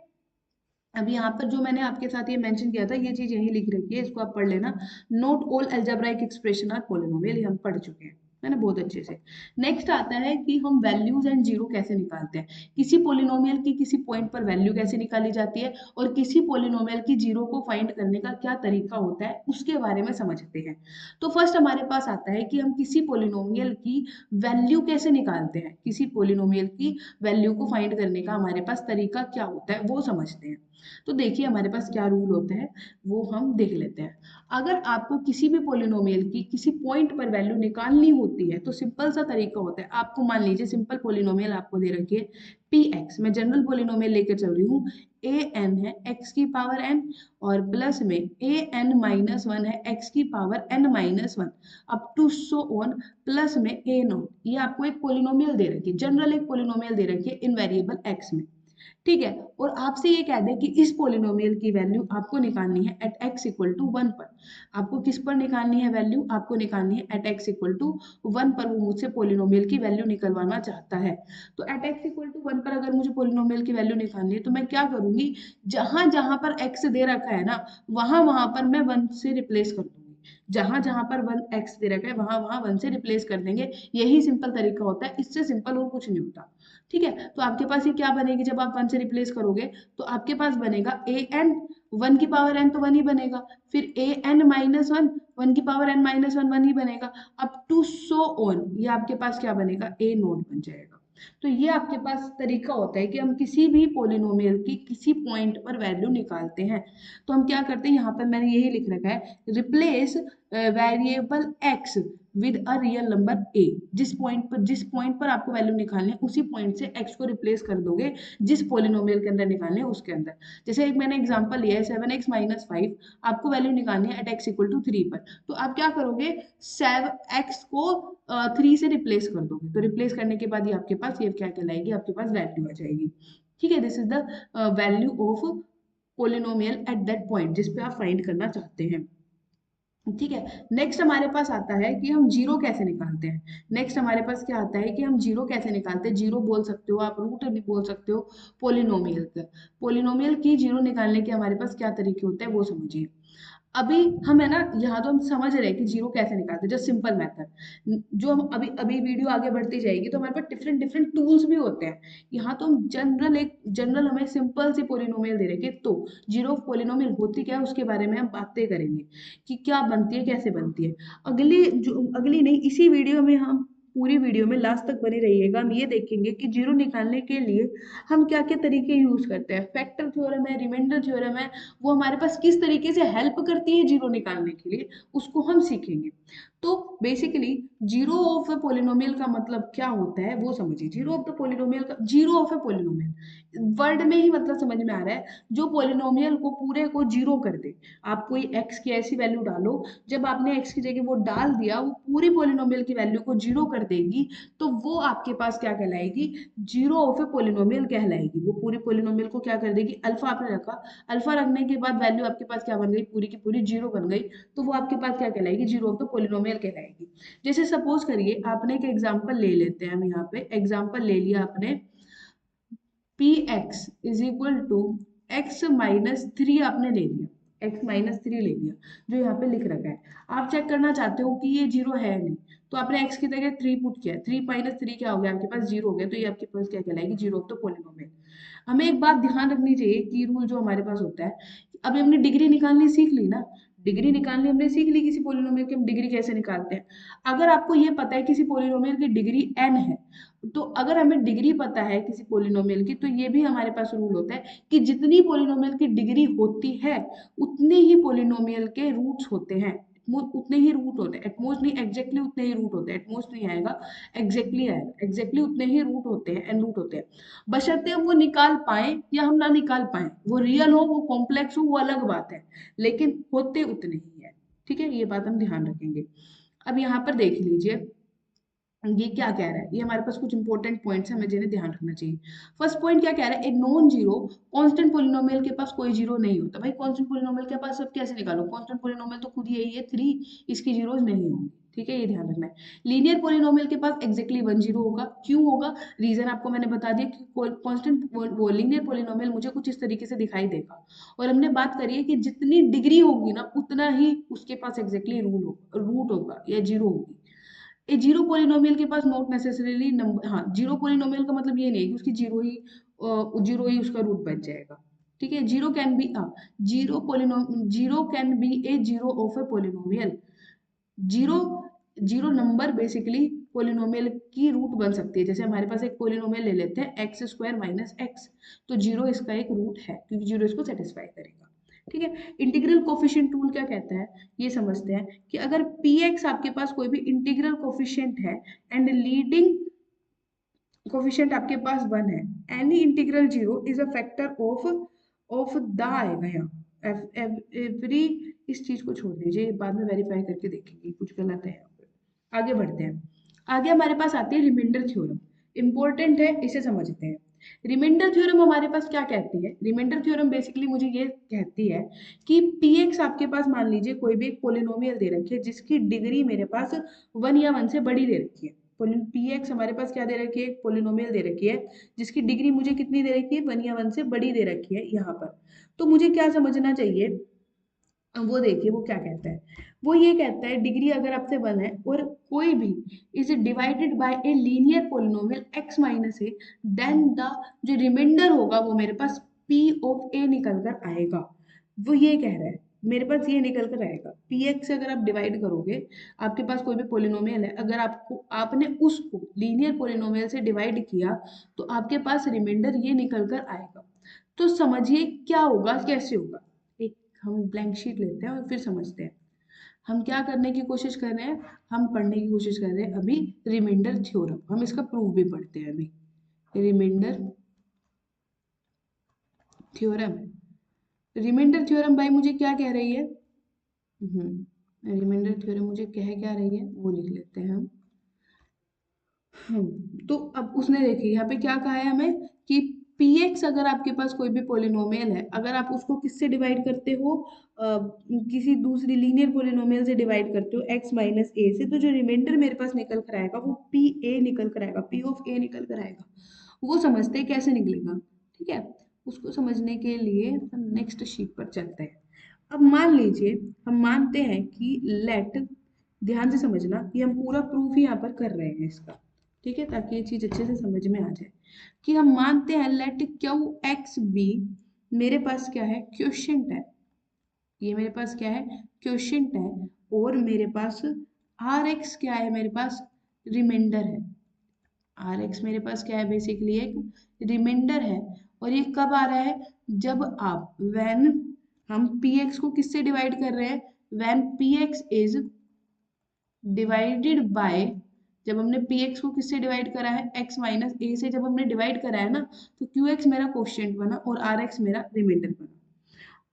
अभी यहाँ पर जो मैंने आपके साथ ये मेंशन किया था, ये चीज यही लिख रखी है, इसको आप पढ़ लेना। Note all algebraic expression are polynomial, ये हम पढ़ चुके हैं, है ना, बहुत अच्छे से। नेक्स्ट आता है कि हम वैल्यूज एंड जीरो कैसे निकालते हैं, किसी पोलिनोमियल की किसी पॉइंट पर वैल्यू कैसे निकाली जाती है, और किसी पोलिनोमियल की जीरो को फाइंड करने का क्या तरीका होता है, उसके बारे में समझते हैं। तो फर्स्ट हमारे पास आता है कि हम किसी पोलिनोमियल की वैल्यू कैसे निकालते हैं, किसी पोलिनोमियल की वैल्यू को फाइंड करने का हमारे पास तरीका क्या होता है वो समझते हैं। तो देखिए हमारे पास क्या रूल होता है, वो हम देख लेते हैं। अगर आपको किसी भी पोलिनोमियल की किसी पॉइंट पर वैल्यू निकालनी होती है तो सिंपल सा तरीका होता है। आपको मान लीजिए सिंपल पोलिनोमियल आपको दे रखी है px, मैं जनरल पोलिनोमियल लेकर चल रही हूँ, a n है x की पावर n और प्लस में a n माइनस वन है x की power n minus one up to so on plus में a नॉट। ये आपको एक पोलिनोमियल दे रखी है, जनरल एक पोलिनोमियल दे रखी है इन वेरिएबल x में, ठीक है। और आपसे ये कह दें कि इस पोलिनोमियल की वैल्यू आपको निकालनी है at x equal to one पर। आपको किस पर निकालनी है वैल्यू? आपको निकालनी है at x equal to one पर। वो मुझसे पोलिनोमियल की वैल्यू निकलवाना चाहता है। तो at x equal to one पर अगर मुझे पोलिनोमियल की वैल्यू निकालनी है तो मैं क्या करूंगी, जहां जहां पर x दे रखा है ना वहां वहां पर मैं वन से रिप्लेस कर दूंगी। जहां जहां पर वन x दे रखा है वहां वहां वन से रिप्लेस कर देंगे। यही सिंपल तरीका होता है, इससे सिंपल और कुछ नहीं होता, ठीक है। तो आपके पास ये क्या बनेगी जब आप वन से रिप्लेस करोगे, तो आपके पास बनेगा ए एन, वन की पावर एन तो वन ही बनेगा, फिर a N minus one, one की power N minus one one ही बनेगा, अप टू सो ऑन। ये आपके पास क्या बनेगा, ए नोट बन जाएगा। तो ये आपके पास तरीका होता है कि हम किसी भी पोलिनोमियल की किसी पॉइंट पर वैल्यू निकालते हैं। तो हम क्या करते हैं, यहाँ पर मैंने यही लिख रखा है, replace variable x with a real number A. जिस पॉइंट पर आपको वैल्यू निकालनी है उसी पॉइंट से x को रिप्लेस कर दोगे जिस पोलिनोमियल के अंदर निकालने है उसके अंदर। जैसे एक मैंने एग्जांपल लिया है 7x माइनस फाइव, आपको वैल्यू निकालनी है at x equal to three पर। तो आप क्या करोगे, 7x को थ्री से रिप्लेस कर दोगे। तो रिप्लेस करने के बाद ये आपके पास ये क्या कहलाएगी, आपके पास वैल्यू आ जाएगी, ठीक है। This is the value of polynomial at that point जिस पे आप फाइंड करना चाहते हैं, ठीक है। नेक्स्ट हमारे पास आता है कि हम जीरो कैसे निकालते हैं। नेक्स्ट हमारे पास क्या आता है कि हम जीरो कैसे निकालते हैं। जीरो बोल सकते हो आप, रूट भी बोल सकते हो पोलिनोमियल का। पोलिनोमियल की जीरो निकालने के हमारे पास क्या तरीके होते हैं वो समझिए। अभी हम है ना, यहाँ तो हम समझ रहे हैं कि जीरो कैसे निकालते हैं, जस्ट सिंपल मेथड। जो हम अभी अभी वीडियो आगे बढ़ती जाएगी तो हमारे पास डिफरेंट डिफरेंट टूल्स भी होते हैं। यहाँ तो हम जनरल हमें सिंपल सी पोलिनोमियल दे रखे, तो जीरो पोलिनोमियल होती क्या है उसके बारे में हम बातें करेंगे कि क्या बनती है, कैसे बनती है। अगली नहीं, इसी वीडियो में हम पूरी वीडियो में लास्ट तक बने रहिएगा। हम ये देखेंगे कि जीरो निकालने के लिए हम क्या क्या तरीके यूज करते हैं। फैक्टर थ्योरम है, रिमाइंडर थ्योरम है, वो हमारे पास किस तरीके से हेल्प करती है जीरो निकालने के लिए, उसको हम सीखेंगे। तो basically zero of a polynomial का मतलब क्या होता है वो समझिए। जीरो ऑफ द पोलिनोमियल का, zero of a polynomial word में ही मतलब समझ में आ रहा है, जो पोलिनोमियल को पूरे को जीरो कर दे। आप कोई एक्स की ऐसी वैल्यू डालो, जब आपने एक्स की जगह वो डाल दिया, वो पूरी पोलिनोमियल की वैल्यू को जीरो कर देगी, तो वो आपके पास क्या कहलाएगी, जीरो ऑफ ए पोलिनोमियल कहलाएगी। वो पूरी पोलिनोमियल को क्या कर देगी, अल्फा आपने रखा, अल्फा रखने के बाद वैल्यू आपके पास क्या बन गई, पूरी की पूरी जीरो बन गई, तो वो आपके पास क्या कहलाएगी, जीरो ऑफ द पोलिनोमियल कहलाएगी। जैसे सपोज करिए आपने एक एग्जांपल ले लेते हैं, हम यहाँ पे एग्जांपल ले लिया आपने, p x is equal to x minus three आपने ले लिया, एक्स माइनस थ्री ले लिया जो यहाँ पे लिख रखा है। आप चेक करना चाहते हो कि ये जीरो है नहीं, तो आपने एक्स की जगह थ्री पुट किया, थ्री माइनस थ्री क्या हो गया आपके पास, जीरो हो गया। तो ये आपके पास क्या कहलाएगी, जीरो ऑफ द पोलिनोमियल। हमें एक बात ध्यान रखनी चाहिए कि रूल जो हमारे पास होता है, अभी हमने डिग्री निकालनी सीख ली ना, डिग्री निकालनी हमने सीख ली किसी पोलिनोमियल की, हम डिग्री कैसे निकालते हैं। अगर आपको ये पता है किसी पोलिनोमियल की डिग्री n है, तो अगर हमें डिग्री पता है किसी पोलिनोमियल की, तो ये भी हमारे पास रूल होता है कि जितनी पोलिनोमियल की डिग्री होती है उतने ही पोलिनोमियल के रूट्स होते हैं, उतने ही रूट होते हैं। एटमोस्ट नहीं, एग्जैक्टली उतने ही रूट होते हैं, एटमोस्ट नहीं आएगा, एग्जैक्टली आएगा। एग्जैक्टली उतने ही रूट होते हैं, एन रूट होते हैं, बशर्ते हम वो निकाल पाए या हम ना निकाल पाए। वो रियल हो, वो कॉम्प्लेक्स हो, वो अलग बात है, लेकिन होते उतने ही है, ठीक है। ये बात हम ध्यान रखेंगे। अब यहाँ पर देख लीजिए ये क्या कह रहा है, ये हमारे पास कुछ इंपॉर्टेंट पॉइंट्स हैं हमें जिन्हें ध्यान रखना चाहिए। फर्स्ट पॉइंट क्या कह रहा है, एक नॉन जीरो कांस्टेंट पोलिनोमियल के पास कोई जीरो नहीं होता। भाई कांस्टेंट पोलिनोमियल के पास अब कैसे निकालो, कांस्टेंट पोलिनोमियल तो खुद ही यही है थ्री, इसकी जीरोज नहीं होंगी, ठीक है, ये ध्यान रखना है। लीनियर पोलिनोमियल के पास एग्जैक्टली वन जीरो होगा, क्यों होगा, रीजन आपको मैंने बता दिया कि कांस्टेंट वो लीनियर पोलिनोमियल मुझे कुछ इस तरीके से दिखाई देगा। और हमने बात करी है कि जितनी डिग्री होगी ना उतना ही उसके पास एग्जैक्टली रूट होगा या जीरो होगी। ए जीरो पोलिनोमियल के पास नॉट नेसेसरीली नंबर, हाँ जीरो पोलिनोमियल का मतलब ये नहीं है कि उसकी जीरो ही उसका रूट बन जाएगा, ठीक है। Zero can be zero can be A zero of a polynomial. Zero zero number basically polynomial की रूट बन सकती है। जैसे हमारे पास एक पोलिनोमियल ले लेते हैं एक्स स्क्वायर माइनस एक्स, तो जीरो इसका एक रूट है क्योंकि जीरो इसको सेटिस्फाई करेगा, ठीक है। इंटीग्रल कोफिशिएंट रूल क्या कहता है, ये समझते हैं कि अगर पी एक्स आपके पास कोई भी इंटीग्रल कोफिशिएंट है एंड लीडिंग कोफिशिएंट आपके पास 1 है, any integral 0 is a factor of the आएगा यहाँ एवरी। इस चीज को छोड़ दीजिए, बाद में वेरीफाई करके देखेंगे कुछ गलत है यहाँ पे। आगे बढ़ते हैं। आगे हमारे पास आती है रिमाइंडर थ्योरम। इंपॉर्टेंट है, इसे समझते हैं। रिमाइंडर थ्योरम हमारे पास क्या कहती है, रिमाइंडर थ्योरम बेसिकली मुझे ये कहती है कि पी एक्स आपके पास मान लीजिए कोई भी एक पोलिनोमियल दे रखी है जिसकी डिग्री मेरे पास 1 या 1 से बड़ी दे रखी है। पी एक्स हमारे पास क्या दे रखी है, एक पोलिनोमियल दे रखी है जिसकी डिग्री मुझे कितनी दे रखी है, 1 या 1 से बड़ी दे रखी है यहाँ पर। तो मुझे क्या समझना चाहिए, वो देखिए वो क्या कहता है। वो ये कहता है डिग्री अगर आपसे 1 है और कोई भी is divided by a linear polynomial x minus a, then the जो रिमाइंडर होगा वो मेरे पास p ऑफ a निकल कर आएगा। वो ये कह रहा है मेरे पास ये निकल कर आएगा, पी एक्स से अगर आप डिवाइड करोगे, आपके पास कोई भी पोलिनोमियल है, अगर आपको आपने उसको लीनियर पोलिनोमियल से डिवाइड किया तो आपके पास रिमाइंडर ये निकल कर आएगा। तो समझिए क्या होगा, कैसे होगा। एक हम ब्लैंक शीट लेते हैं और फिर समझते हैं। हम क्या करने की कोशिश कर रहे हैं, हम पढ़ने की कोशिश कर रहे हैं अभी रिमाइंडर थ्योरम। हम इसका प्रूफ भी पढ़ते हैं अभी। रिमाइंडर थ्योरम, रिमाइंडर थ्योरम भाई मुझे क्या कह रही है, रिमाइंडर थ्योरम मुझे कह क्या रही है वो लिख लेते हैं हम। तो अब उसने देखिए यहाँ पे क्या कहा है हमें कि पी एक्स अगर आपके पास कोई भी पोलिनोमियल है, अगर आप उसको किससे डिवाइड करते हो, किसी दूसरी लीनियर पोलिनोमियल से डिवाइड करते हो x माइनस ए से, तो जो रिमाइंडर मेरे पास निकल कर आएगा वो पी ए निकल कर आएगा, पी ऑफ ए निकल कर आएगा। वो समझते हैं कैसे निकलेगा, ठीक है। उसको समझने के लिए हम नेक्स्ट शीट पर चलते हैं। अब मान लीजिए हम मानते हैं कि लेट, ध्यान से समझना कि हम पूरा प्रूफ ही यहाँ पर कर रहे हैं इसका, ठीक है, ताकि ये चीज अच्छे से समझ में आ जाए कि हम मानते हैं लेट क्यू एक्स बी मेरे पास क्या है, क्वोशिएंट है। ये मेरे पास क्या है, क्वोशिएंट है। और मेरे पास आर एक्स क्या है, मेरे पास रिमाइंडर है। आर एक्स मेरे पास क्या है, बेसिकली एक रिमाइंडर है। और ये कब आ रहा है, जब आप व्हेन हम पी एक्स को किससे डिवाइड कर रहे हैं, when p x is divided bye, जब हमने पी एक्स को किससे डिवाइड करा है, x माइनस ए से जब हमने डिवाइड करा है ना, तो क्यू एक्स मेरा क्वोशिएंट बना और आर एक्स मेरा रिमाइंडर बना।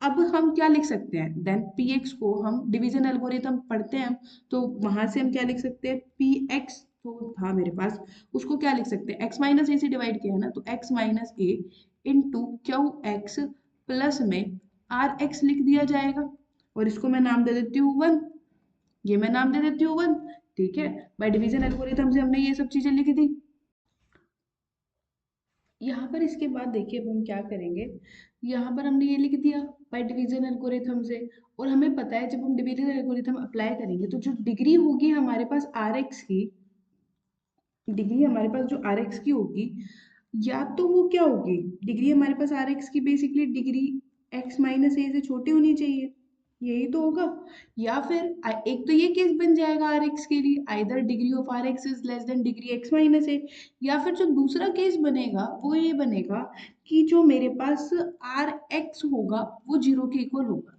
अब हम क्या लिख सकते हैं, देन पी एक्स को हम डिवीजन एल्गोरिथम पढ़ते हैं, तो वहां से हम क्या लिख सकते हैं, पी एक्स तो था मेरे पास, उसको क्या लिख सकते हैं, x माइनस ए से डिवाइड किया है ना, तो x minus a into q x plus में आर एक्स लिख दिया जाएगा। और इसको मैं नाम दे देती हूँ 1, ये मैं नाम दे देती हूँ 1, ठीक है। बाय डिवीजन एल्गोरिथम से हमने ये सब चीजें लिख दी। यहाँ पर इसके बाद देखिए अब हम क्या करेंगे, यहाँ पर हमने ये लिख दिया बाय डिवीजन एल्गोरिथम से। और हमें पता है जब हम डिवीजन एल्गोरिथम अप्लाई करेंगे तो जो डिग्री होगी हमारे पास आर एक्स की, डिग्री हमारे पास जो आर एक्स की होगी, या तो वो क्या होगी, डिग्री हमारे पास आर एक्स की basically degree x minus a से छोटी होनी चाहिए, यही तो होगा। या फिर एक तो ये केस बन जाएगा आर एक्स के लिए, either degree of r x is less than degree x minus a. या फिर जो दूसरा केस बनेगा वो ये बनेगा कि जो मेरे पास आर एक्स होगा वो 0 के इक्वल होगा।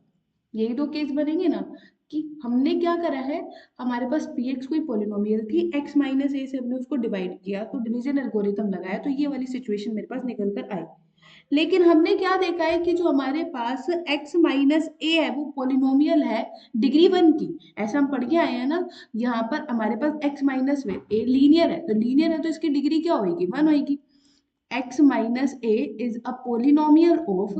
यही दो केस बनेंगे ना, कि हमने क्या करा है, हमारे पास पी एक्स कोई पोलिनोमियल थी, x माइनस ए से हमने उसको डिवाइड किया तो डिवीजन एल्गोरिथम लगाया, तो ये वाली सिचुएशन मेरे पास निकल कर आई। लेकिन हमने क्या देखा है कि जो हमारे पास x माइनस ए है वो पोलिनोमियल है डिग्री 1 की, ऐसा हम पढ़ के आए हैं ना। यहाँ पर हमारे पास x माइनस ए लीनियर है, तो लीनियर है तो इसकी डिग्री क्या होगी, 1 होगी। x minus a is a polynomial of,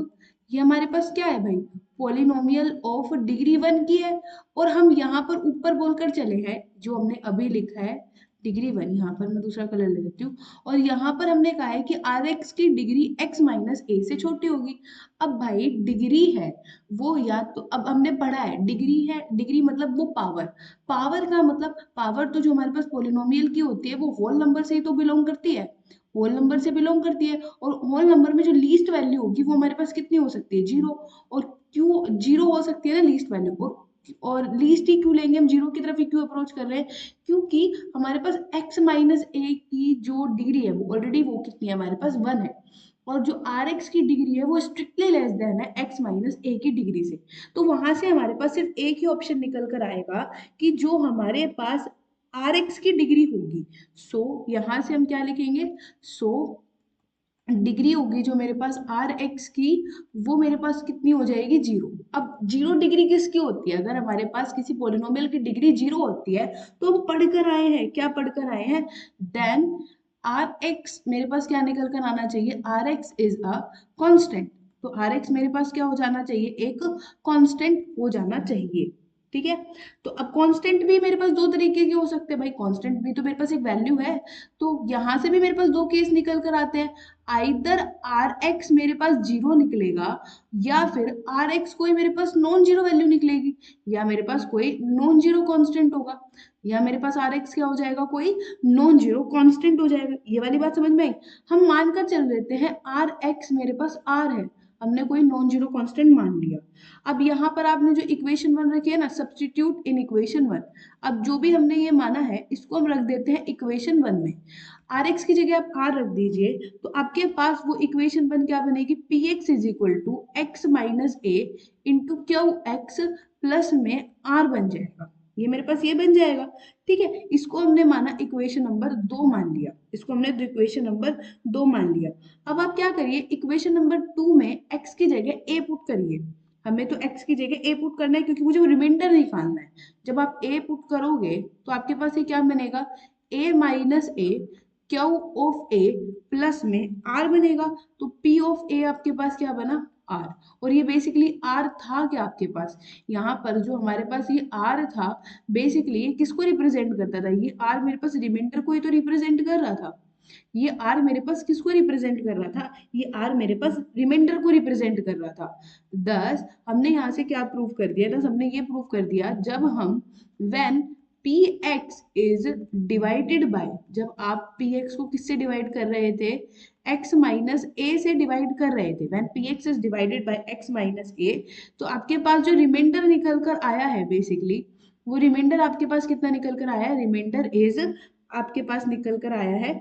ये हमारे पास क्या है भाई, पोलिनोमियल ऑफ डिग्री 1 की है। और हम यहाँ पर ऊपर बोलकर चले हैं जो हमने अभी लिखा है डिग्री 1, यहाँ पर मैं दूसरा कलर ले लेती हूँ। और यहाँ पर हमने कहा है कि आर एक्स की डिग्री x माइनस ए से छोटी होगी। अब भाई डिग्री है वो, या तो अब हमने पढ़ा है डिग्री है, डिग्री मतलब वो पावर, पावर का मतलब पावर तो जो हमारे पास पोलिनोमियल की होती है वो होल नंबर से ही तो बिलोंग करती है, होल नंबर से बिलोंग करती है। और होल नंबर में जो लीस्ट वैल्यू होगी वो हमारे पास कितनी हो सकती है, 0। और क्यों 0 हो सकती है ना लीस्ट वैल्यू, और लीस्ट ही क्यों लेंगे हम, 0 की तरफ ही क्यों अप्रोच कर रहे हैं, क्योंकि हमारे पास x माइनस ए की जो डिग्री है वो ऑलरेडी वो कितनी है हमारे पास 1 है। और जो आर एक्स की डिग्री है वो स्ट्रिक्टली लेस देन है एक्स माइनस ए की डिग्री से। तो वहां से हमारे पास सिर्फ एक ही ऑप्शन निकल कर आएगा कि जो हमारे पास आर एक्स की डिग्री होगी। सो यहाँ से हम क्या लिखेंगे, सो डिग्री होगी जो मेरे पास आर एक्स की, वो मेरे पास कितनी हो जाएगी, जीरो। अब जीरो डिग्री किसकी होती है, अगर हमारे पास किसी पोलिनोमियल की डिग्री जीरो होती है तो हम पढ़कर आए हैं, क्या पढ़कर आए हैं, देन आर एक्स मेरे पास क्या निकल कर आना चाहिए, r x is a constant. तो आर एक्स मेरे पास क्या हो जाना चाहिए, एक कांस्टेंट हो जाना चाहिए। ठीक है, तो अब कांस्टेंट भी मेरे पास दो तरीके के हो सकते हैं भाई, कांस्टेंट भी तो मेरे पास एक वैल्यू है। तो यहां से भी मेरे पास दो केस निकल कर आते हैं, आइदर आर एक्स मेरे पास जीरो निकलेगा या फिर आर एक्स कोई मेरे पास नॉन जीरो वैल्यू निकलेगी, या मेरे पास कोई नॉन जीरो कांस्टेंट होगा, या मेरे पास आर एक्स क्या हो जाएगा, कोई नॉन जीरो कांस्टेंट हो जाएगा। ये वाली बात समझ में आई। हम मानकर चल लेते हैं आर एक्स मेरे पास आर है, हमने कोई नॉन जीरो कांस्टेंट मान लिया। अब यहाँ पर आपने जो इक्वेशन वन रखी है ना, सब्स्टिट्यूट इन इक्वेशन वन। अब जो भी हमने ये माना है इसको हम रख देते हैं इक्वेशन वन में। आर एक्स की जगह आप आर रख दीजिए, तो आपके पास वो इक्वेशन वन क्या बनेगी, p x is equal to x minus a into q x plus में आर बन जाएगा। ये मेरे पास ये बन जाएगा। ठीक है, इसको हमने माना इक्वेशन नंबर दो मान लिया, इसको हमने इक्वेशन नंबर दो मान लिया। अब आप क्या करिए, इक्वेशन नंबर टू में एक्स की जगह ए पुट करिए। हमें तो x की जगह a पुट करना है क्योंकि मुझे वो रिमाइंडर निकालना है। जब आप a पुट करोगे तो आपके पास ये क्या बनेगा, a minus A Q of a plus में r बनेगा। तो p ऑफ a आपके पास क्या बना, r। और ये बेसिकली r था क्या आपके पास, यहाँ पर जो हमारे पास ये r था, बेसिकली ये किसको रिप्रेजेंट करता था, ये r मेरे पास रिमाइंडर को ही तो रिप्रेजेंट कर रहा था। ये आर मेरे पास किसको रिप्रेजेंट कर रहा था, ये आर मेरे पास रिमाइंडर को रिप्रेजेंट कर रहा था। दस हमने यहाँ से क्या प्रूव कर दिया, दस हमने ये प्रूव कर दिया, जब हम when p x is divided bye, जब आप पी एक्स को किससे डिवाइड कर रहे थे, x माइनस ए से डिवाइड कर रहे थे, when p x is divided by x minus a, तो आपके पास जो रिमाइंडर निकल कर आया है, बेसिकली वो रिमाइंडर आपके पास कितना निकल कर आया है, रिमाइंडर इज आपके पास निकल कर आया है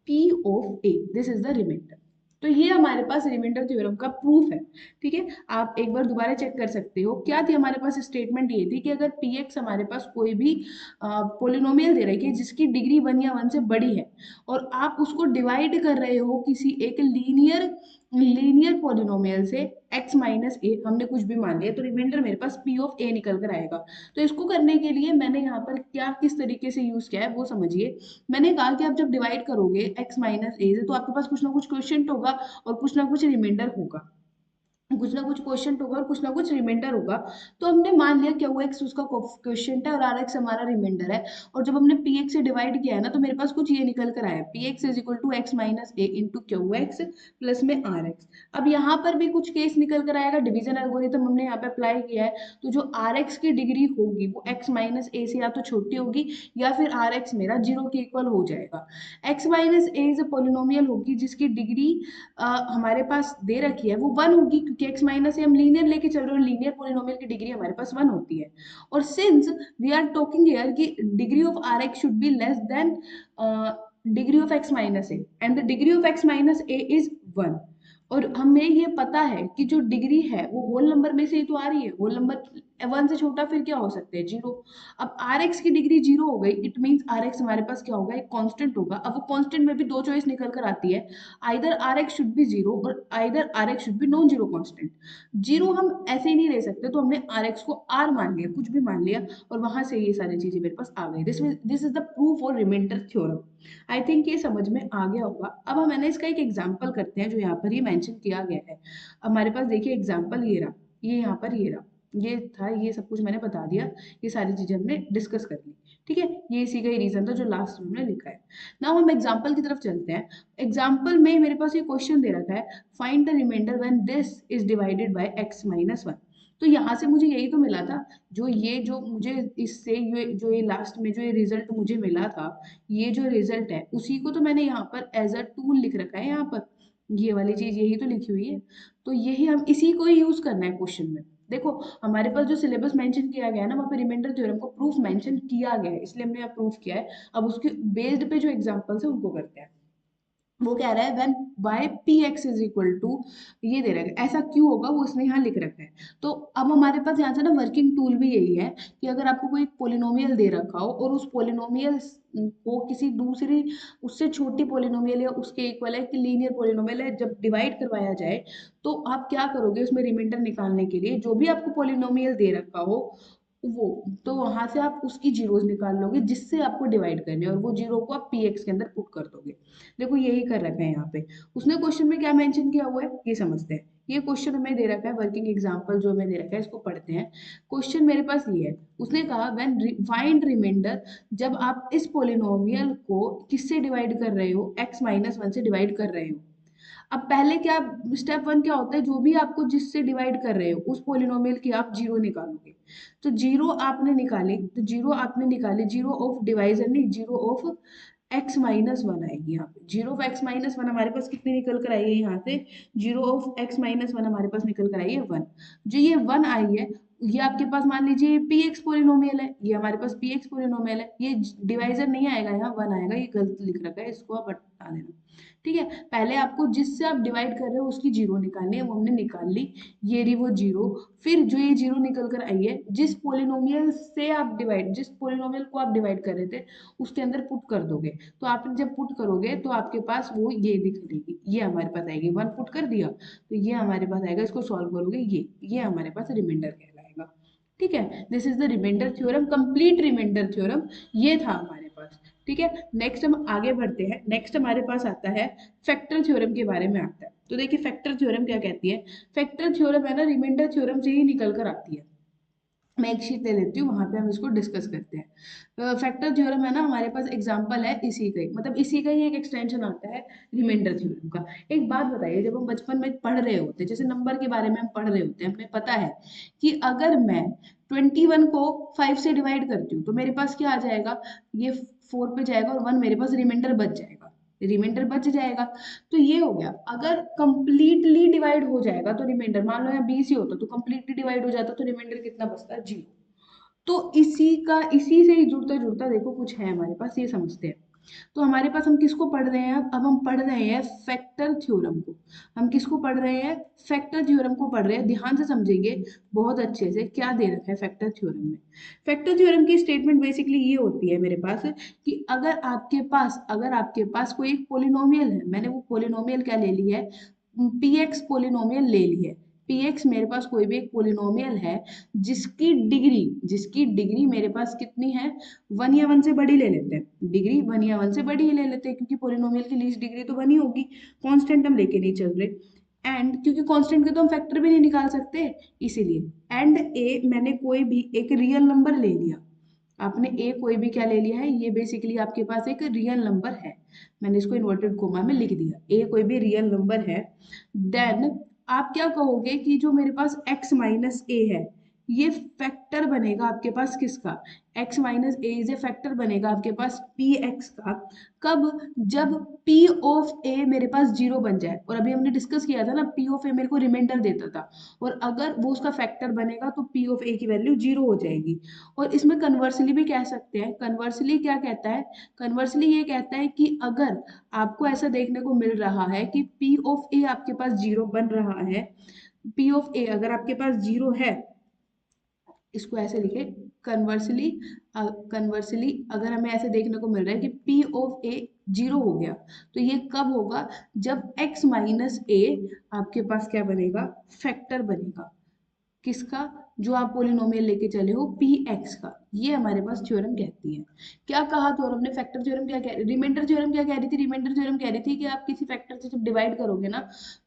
P of A, this is the remainder. तो ये हमारे पास रिमाइंडर थ्योरम का प्रूफ है। ठीक है, आप एक बार दोबारा चेक कर सकते हो, क्या थी हमारे पास स्टेटमेंट, ये थी कि अगर px हमारे पास कोई भी पोलिनोमियल दे रही है जिसकी डिग्री वन या वन से बड़ी है, और आप उसको डिवाइड कर रहे हो किसी एक लीनियर लीनियर पोलिनोमियल से x माइनस ए, हमने कुछ भी मान लिया, तो रिमाइंडर मेरे पास p ऑफ a निकल कर आएगा। तो इसको करने के लिए मैंने यहाँ पर क्या किस तरीके से यूज किया है वो समझिए। मैंने कहा कि आप जब डिवाइड करोगे x माइनस ए से, तो आपके पास कुछ ना कुछ क्वेश्चन होगा और कुछ ना कुछ रिमाइंडर होगा, कुछ ना कुछ क्वेश्चन होगा और कुछ ना कुछ रिमाइंडर होगा। तो हमने मान लिया क्या वो एक्स उसका क्वेश्चन है और आर एक्स हमारा रिमाइंडर है, और जब हमने पी एक्स से डिवाइड किया है ना, तो मेरे पास कुछ ये निकल कर आया, p x is equal to x minus a into q x plus में आर एक्स। अब यहाँ पर भी कुछ केस निकल कर आएगा, डिवीजन एल्गोरिथम हमने यहाँ पे अप्लाई किया है, तो जो आर एक्स की डिग्री होगी वो एक्स माइनस ए से या तो छोटी होगी या फिर आर एक्स मेरा जीरो के इक्वल हो जाएगा। X minus a is polynomial होगी जिसकी डिग्री हमारे पास दे रखी है वो वन होगी, क्योंकि x माइनस से हम लीनियर लेके चल रहे हो, लीनियर पोलिनोमियल की डिग्री हमारे पास वन होती है। और since we are talking here कि degree of r x should be less than degree of x minus a, and the degree of x minus a is one. और हमें ये पता है कि जो डिग्री है वो होल नंबर में से ही तो आ रही है, होल नंबर वन से छोटा फिर क्या हो सकते हैं, जीरो। अब आर एक्स की डिग्री जीरो हो गई, इट मीन्स आर एक्स हमारे पास क्या होगा, एक कांस्टेंट होगा। अब वो कांस्टेंट में भी दो चॉइस निकल कर आती है, either r x should be zero और either r x should be non zero constant. Zero हम ऐसे ही नहीं ले सकते, तो हमने आर एक्स को आर मान लिया, कुछ भी मान लिया, और वहां से ये सारी चीजें मेरे पास आ गई। This is the proof for remainder theorem. I think ये समझ में आ गया होगा। अब हम मैंने इसका एक एग्जाम्पल करते हैं जो यहाँ पर ये मेंशन किया गया है। हमारे पास देखिए एग्जाम्पल ये रहा, ये यहाँ पर ये रहा, ये था, ये सब कुछ मैंने बता दिया, ये सारी चीजें हमने डिस्कस कर ली। ठीक है, ये इसी का ही रीजन था जो लास्ट में हमने लिखा है। नाउ हम एग्जाम्पल की तरफ चलते हैं। एग्जाम्पल में मेरे पास ये क्वेश्चन दे रखा है, find the remainder when this is divided by x minus one. तो यहाँ से मुझे यही तो मिला था, जो मुझे इससे ये जो ये लास्ट में जो ये रिजल्ट मुझे मिला था, ये जो रिजल्ट है उसी को तो मैंने यहाँ पर एज अ टूल लिख रखा है, यहाँ पर ये वाली चीज यही तो लिखी हुई है। तो यही हम इसी को ही यूज करना है क्वेश्चन में। देखो हमारे पास जो सिलेबस मेंशन किया गया है ना, वहाँ पे रिमाइंडर थ्योरम को प्रूफ मेंशन किया गया है, इसलिए हमने यहाँ प्रूफ किया है। अब उसके बेस्ड पे जो एग्जांपल्स है उनको करते हैं। वो कह रहा है when by p x is equal to, ये दे रखा है, ऐसा क्यों होगा वो उसने यहाँ लिख रखा है। तो अब हमारे पास यहाँ से ना वर्किंग टूल भी यही है कि अगर आपको कोई पोलिनोमियल दे रखा हो और उस पोलिनोमियल को किसी दूसरी उससे छोटी पोलिनोमियल या उसके इक्वल है कि लीनियर पोलिनोमियल है जब डिवाइड करवाया जाए, तो आप क्या करोगे उसमें रिमाइंडर निकालने के लिए जो भी आपको पोलिनोमियल दे रखा हो वो, तो वहां से आप उसकी जीरोस निकाल लोगे जिससे आपको डिवाइड करने हैं और वो जीरो को आप पी एक्स के अंदर पुट कर दोगे। देखो यही कर रखा है यहाँ पे। उसने क्वेश्चन में क्या मेंशन किया हुआ है ये समझते हैं। ये क्वेश्चन हमें दे रखा है, वर्किंग एग्जांपल जो हमें दे रखा है इसको पढ़ते हैं। क्वेश्चन मेरे पास ये है, उसने कहा व्हेन फाइंड रिमाइंडर, जब आप इस पोलिनोमियल को किससे डिवाइड कर रहे हो, x माइनस वन से डिवाइड कर रहे हो। अब पहले क्या, स्टेप वन क्या होता है, जो भी आपको जिससे डिवाइड कर रहे हो उस पोलिनोमियल की आप जीरो निकालोगे। तो जीरो आपने निकाली, तो जीरो आपने निकाली, जीरो ऑफ डिवाइजर नहीं, zero of x minus one आएगी यहाँ पे। Zero of x minus one हमारे पास कितनी निकल कर आई है यहाँ से, zero of x minus one हमारे पास निकल कर आई है वन। जो ये वन आई है ये आपके पास मान लीजिए पी एक्स पोलिनोमियल है, ये हमारे पास पी एक्स पोलिनोमियल है, ये डिवाइजर नहीं आएगा यहाँ वन आएगा, ये गलत लिख रखा है इसको आप हटा देना। ठीक है, पहले आपको जिससे आप डिवाइड कर रहे हो उसकी जीरो निकालनी है, वो हमने निकाल ली, ये रही वो जीरो। फिर जो ये जीरो निकल कर आई है, जिस पोलिनोमियल से आप डिवाइड, जिस पोलिनोमियल को आप डिवाइड कर रहे थे उसके अंदर पुट कर दोगे। तो आप जब पुट करोगे तो आपके पास वो ये दिखेगी, ये हमारे पास आएगी, वन पुट कर दिया तो ये हमारे पास आएगा, इसको सॉल्व करोगे ये हमारे पास रिमाइंडर कहलाएगा। ठीक है, this is the remainder theorem, complete remainder theorem ये था हमारे पास। ठीक है, नेक्स्ट हम आगे बढ़ते हैं। नेक्स्ट हमारे पास आता है फैक्टर थ्योरम के बारे में आता है। तो देखिए फैक्टर थ्योरम क्या कहती है, फैक्टर थ्योरम है ना रिमाइंडर थ्योरम से ही निकल कर आती है। मैं एक शीट ले लेती हूँ, वहां पे हम इसको डिस्कस करते हैं। फैक्टर थ्योरम है ना हमारे पास एग्जांपल है इसी का ही, मतलब इसी का ही एक एक्सटेंशन आता है रिमाइंडर थ्योरम का। एक बात बताइए, जब हम बचपन में पढ़ रहे होते हैं, जैसे नंबर के बारे में हम पढ़ रहे होते हैं, हमें पता है कि अगर मैं 21 को 5 से डिवाइड करती हूँ तो मेरे पास क्या आ जाएगा, ये 4 पे जाएगा और 1 मेरे पास रिमाइंडर बच जाएगा, रिमाइंडर बच जाएगा। तो ये हो गया, अगर कंप्लीटली डिवाइड हो जाएगा तो रिमाइंडर, मान लो यहाँ 20 ही होता तो कंप्लीटली डिवाइड हो जाता तो रिमाइंडर कितना बचता है, जीरो। तो इसी से ही जुड़ता जुड़ता देखो कुछ है हमारे पास, ये समझते हैं। तो हमारे पास हम किसको पढ़ रहे हैं, अब हम पढ़ रहे हैं फैक्टर थ्योरम को। हम किसको पढ़ रहे हैं, फैक्टर थ्योरम को पढ़ रहे हैं, ध्यान से समझेंगे बहुत अच्छे से क्या दे रखा है फैक्टर थ्योरम में। फैक्टर थ्योरम की स्टेटमेंट बेसिकली ये होती है मेरे पास कि अगर आपके पास कोई एक पोलिनोमियल है, मैंने वो पोलिनोमियल क्या ले ली है, पी एक्स पोलिनोमियल ले ली है। पी एक्स मेरे पास कोई भी एक पोलिनोमियल है जिसकी डिग्री मेरे पास कितनी है, वन या वन से बड़ी ले लेते हैं, डिग्री वन या वन से बड़ी ही ले लेते हैं क्योंकि पोलिनोमियल की लीस्ट डिग्री तो वन ही होगी, कांस्टेंट हम लेके नहीं चल रहे। एंड क्योंकि कांस्टेंट के तो हम फैक्टर भी नहीं निकाल सकते, इसीलिए एंड ए मैंने कोई भी एक रियल नंबर ले लिया। आपने ए कोई भी क्या ले लिया है, ये बेसिकली आपके पास एक रियल नंबर है, मैंने इसको इन्वर्टेड कोमा में लिख दिया, ए कोई भी रियल नंबर है। देन आप क्या कहोगे कि जो मेरे पास x माइनस ए है ये फैक्टर बनेगा आपके पास किसका, x minus a is a factor बनेगा आपके पास पी एक्स का। कब, जब p ऑफ a मेरे पास जीरो बन जाए, और अभी हमने डिस्कस किया था ना p ऑफ a मेरे को रिमाइंडर देता था, और अगर वो उसका फैक्टर बनेगा तो p ऑफ a की वैल्यू जीरो हो जाएगी। और इसमें कन्वर्सली भी कह सकते हैं, कन्वर्सली क्या कहता है, कन्वर्सली ये कहता है कि अगर आपको ऐसा देखने को मिल रहा है कि p ऑफ a आपके पास जीरो बन रहा है, p ऑफ a अगर आपके पास जीरो है, इसको ऐसे लिखे, कन्वर्सली कन्वर्सली अगर हमें ऐसे देखने को मिल रहा है कि p ऑफ a जीरो हो गया, तो ये कब होगा, जब x माइनस a आपके पास क्या बनेगा, फैक्टर बनेगा किसका, जो आप पोलिनोमियल लेके चले हो पी एक्स का। ये हमारे पास थ्योरम कहती है। क्या कहा थ्योरम ने, फैक्टर थ्योरम क्या कह, रिमाइंडर थ्योरम क्या कह रही थी, रिमाइंडर थ्योरम कह रही थी कि आप किसी फैक्टर से जब डिवाइड करोगे ना,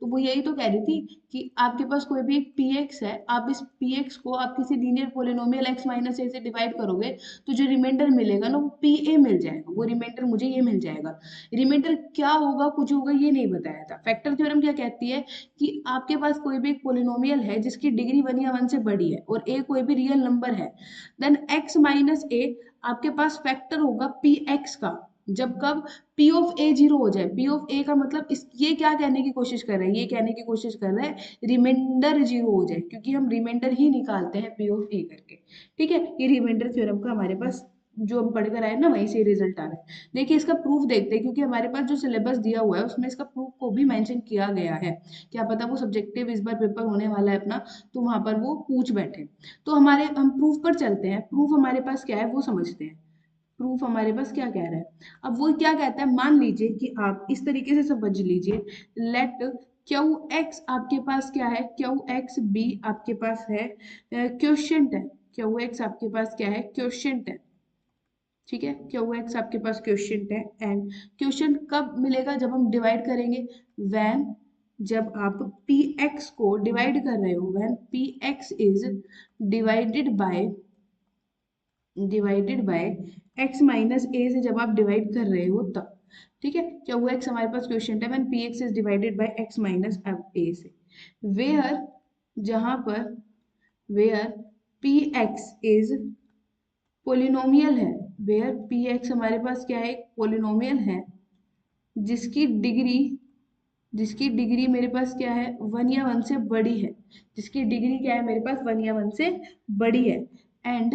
तो वो यही तो कह रही थी कि आपके पास कोई भी एक पी एक्स है, आप इस पी एक्स को आप किसी linear polynomial x minus a से डिवाइड करोगे तो जो रिमाइंडर मिलेगा ना वो पी ए मिल जाएगा, वो रिमाइंडर मुझे ये मिल जाएगा। रिमाइंडर क्या होगा कुछ होगा ये नहीं बताया था। फैक्टर थ्योरम क्या कहती है कि आपके पास कोई भी एक पोलिनोमियल है जिसकी डिग्री वन या वन से बड़ी है और a कोई भी रियल नंबर है, देन x माइनस a आपके पास फैक्टर होगा p x का, जब कब p ऑफ a जीरो हो जाए। p ऑफ a का मतलब इस ये क्या कहने की कोशिश कर रहे हैं, ये कहने की कोशिश कर रहे हैं रिमाइंडर जीरो हो जाए, क्योंकि हम रिमाइंडर ही निकालते हैं p ऑफ a करके। ठीक है, ये रिमाइंडर थ्योरम का हमारे पास जो हम पढ़कर आए ना वहीं से रिजल्ट आ रहा है। देखिए इसका प्रूफ देखते हैं, क्योंकि हमारे पास जो सिलेबस दिया हुआ है उसमें इसका प्रूफ को भी मेंशन किया गया है। क्या पता वो सब्जेक्टिव इस बार पेपर होने वाला है अपना, तो वहां पर वो पूछ बैठे। तो हम प्रूफ पर चलते हैं। प्रूफ हमारे पास क्या है वो समझते हैं। प्रूफ हमारे पास क्या कह रहा है। अब वो क्या कहता है, मान लीजिए कि आप इस तरीके से समझ लीजिए, लेट क्यू एक्स आपके पास क्या है, क्यू एक्स बी आपके पास है क्वेश्चन है। क्यू एक्स आपके पास क्या है, क्वेश्चन है। ठीक है, क्यू एक्स आपके पास क्वेश्चन है। एंड क्वेश्चन कब मिलेगा, जब हम डिवाइड करेंगे, व्हेन, जब आप पी एक्स को डिवाइड कर रहे हो, when p x is divided by x minus a से जब आप डिवाइड कर रहे हो तब। ठीक है, क्या हुआ, एक्स हमारे पास क्वेश्चन है, when p x is divided by x minus a से, वेयर, जहां पर where p x is polynomial है, वेयर पी एक्स हमारे पास क्या है, एक पोलिनोमियल है, जिसकी डिग्री जिसकी डिग्री मेरे पास क्या है, 1 या 1 से बड़ी है, जिसकी डिग्री क्या है मेरे पास, 1 या 1 से बड़ी है। एंड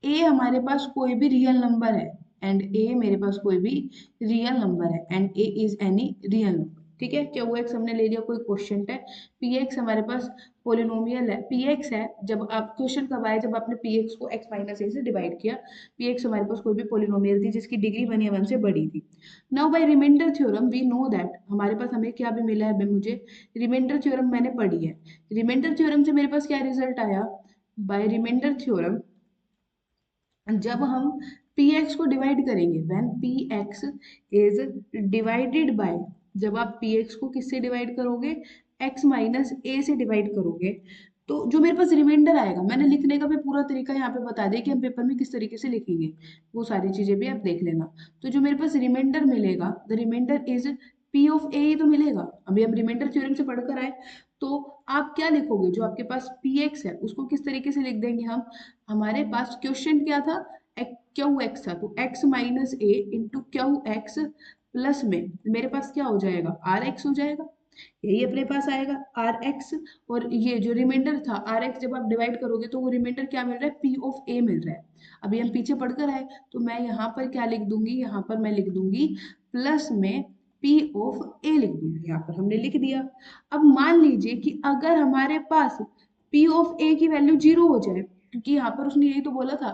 ए हमारे पास कोई भी रियल नंबर है, एंड ए मेरे पास कोई भी रियल नंबर है, and A is any real number. ठीक है, क्या वो एक्स हमने ले लिया, कोई क्वेश्चन है, पी एक्स हमारे पास पोलिनोमियल है, पी एक्स है, जब आप क्वेश्चन कब आए, जब आपने पी एक्स को एक्स माइनस ए से डिवाइड किया, पी एक्स हमारे पास कोई भी पोलिनोमियल थी जिसकी डिग्री 1 या 1 से बड़ी थी। Now by remainder theorem we know that, हमारे पास हमें क्या भी मिला है, अभी मुझे रिमाइंडर थ्योरम मैंने पढ़ी है, रिमाइंडर थ्योरम से मेरे पास क्या रिजल्ट आया, बाय रिमाइंडर थ्योरम जब हम px को डिवाइड करेंगे, when px is divided bye, जब आप px को किससे डिवाइड करोगे, x माइनस ए से डिवाइड करोगे, तो जो मेरे पास रिमाइंडर आएगा, मैंने लिखने का भी पूरा तरीका यहाँ पे बता दिया कि हम पेपर में किस तरीके से लिखेंगे, वो सारी चीजें भी आप देख लेना। तो जो मेरे पास रिमाइंडर मिलेगा, the remainder is p of a ही तो मिलेगा। अभी हम रिमाइंडर थ्योरम से पढ़कर आए, तो आप क्या लिखोगे, जो आपके पास px है उसको किस तरीके से लिख देंगे हम, हमारे पास क्वेश्चन क्या था, क्यू एक्स था, तो x minus a into q x plus में मेरे पास क्या हो जाएगा, आर एक्स हो जाएगा, यही अपने पास आएगा आर एक्स। और ये जो रिमाइंडर था आर एक्स, जब आप डिवाइड करोगे तो वो रिमाइंडर क्या मिल रहा है, पी ऑफ ए मिल रहा है। अभी हम पीछे पढ़कर आए, तो मैं यहाँ पर क्या लिख दूंगी, यहाँ पर मैं लिख दूंगी प्लस में पी ऑफ ए लिख दूंगी, यहाँ पर हमने लिख दिया। अब मान लीजिए कि अगर हमारे पास पी ऑफ ए की वैल्यू 0 हो जाए, क्योंकि यहाँ पर उसने यही तो बोला था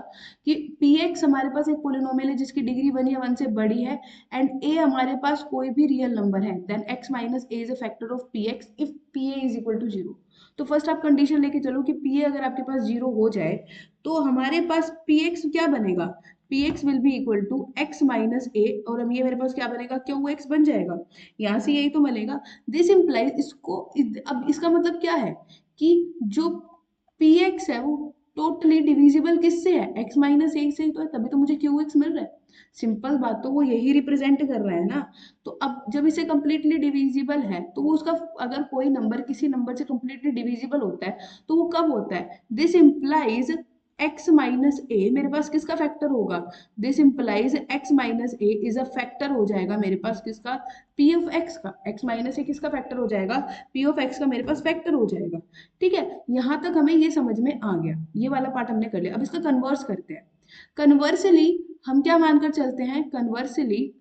कि पी एक्स हमारे पास एक पोलिनोमियल है जिसकी डिग्री 1 या 1 से बड़ी है, एंड ए हमारे पास कोई भी रियल नंबर है, then x minus a is a factor of p x if p a is equal to 0। तो फर्स्ट आप कंडीशन लेके चलो कि पी ए अगर आपके पास 0 हो जाए, तो हमारे पास पी एक्स क्या बनेगा, p x will be equal to x minus a, और अब ये मेरे पास क्या बनेगा, क्यों एक्स बन जाएगा, यहाँ से यही तो मिलेगा। दिस इम्प्लाइज, इसको अब इसका मतलब क्या है कि जो पी एक्स है वो टोटली डिविजिबल किससे है, x माइनस एक से ही तो है, तभी तो मुझे क्यू एक्स मिल रहा है। सिंपल बात, तो वो यही रिप्रेजेंट कर रहा है ना। तो अब जब इसे कंप्लीटली डिविजिबल है, तो वो उसका, अगर कोई नंबर किसी नंबर से कंप्लीटली डिविजिबल होता है तो वो कब होता है, दिस इम्प्लाइज x माइनस ए मेरे पास किसका फैक्टर होगा, this implies x minus a is a factor हो जाएगा मेरे पास किसका, p ऑफ x का, x माइनस ए किसका फैक्टर हो जाएगा, p ऑफ x का मेरे पास फैक्टर हो जाएगा। ठीक है, यहाँ तक हमें ये समझ में आ गया, ये वाला पार्ट हमने कर लिया। अब इसका कन्वर्स करते हैं। कन्वर्सली हम क्या मानकर चलते हैं, कन्वर्सली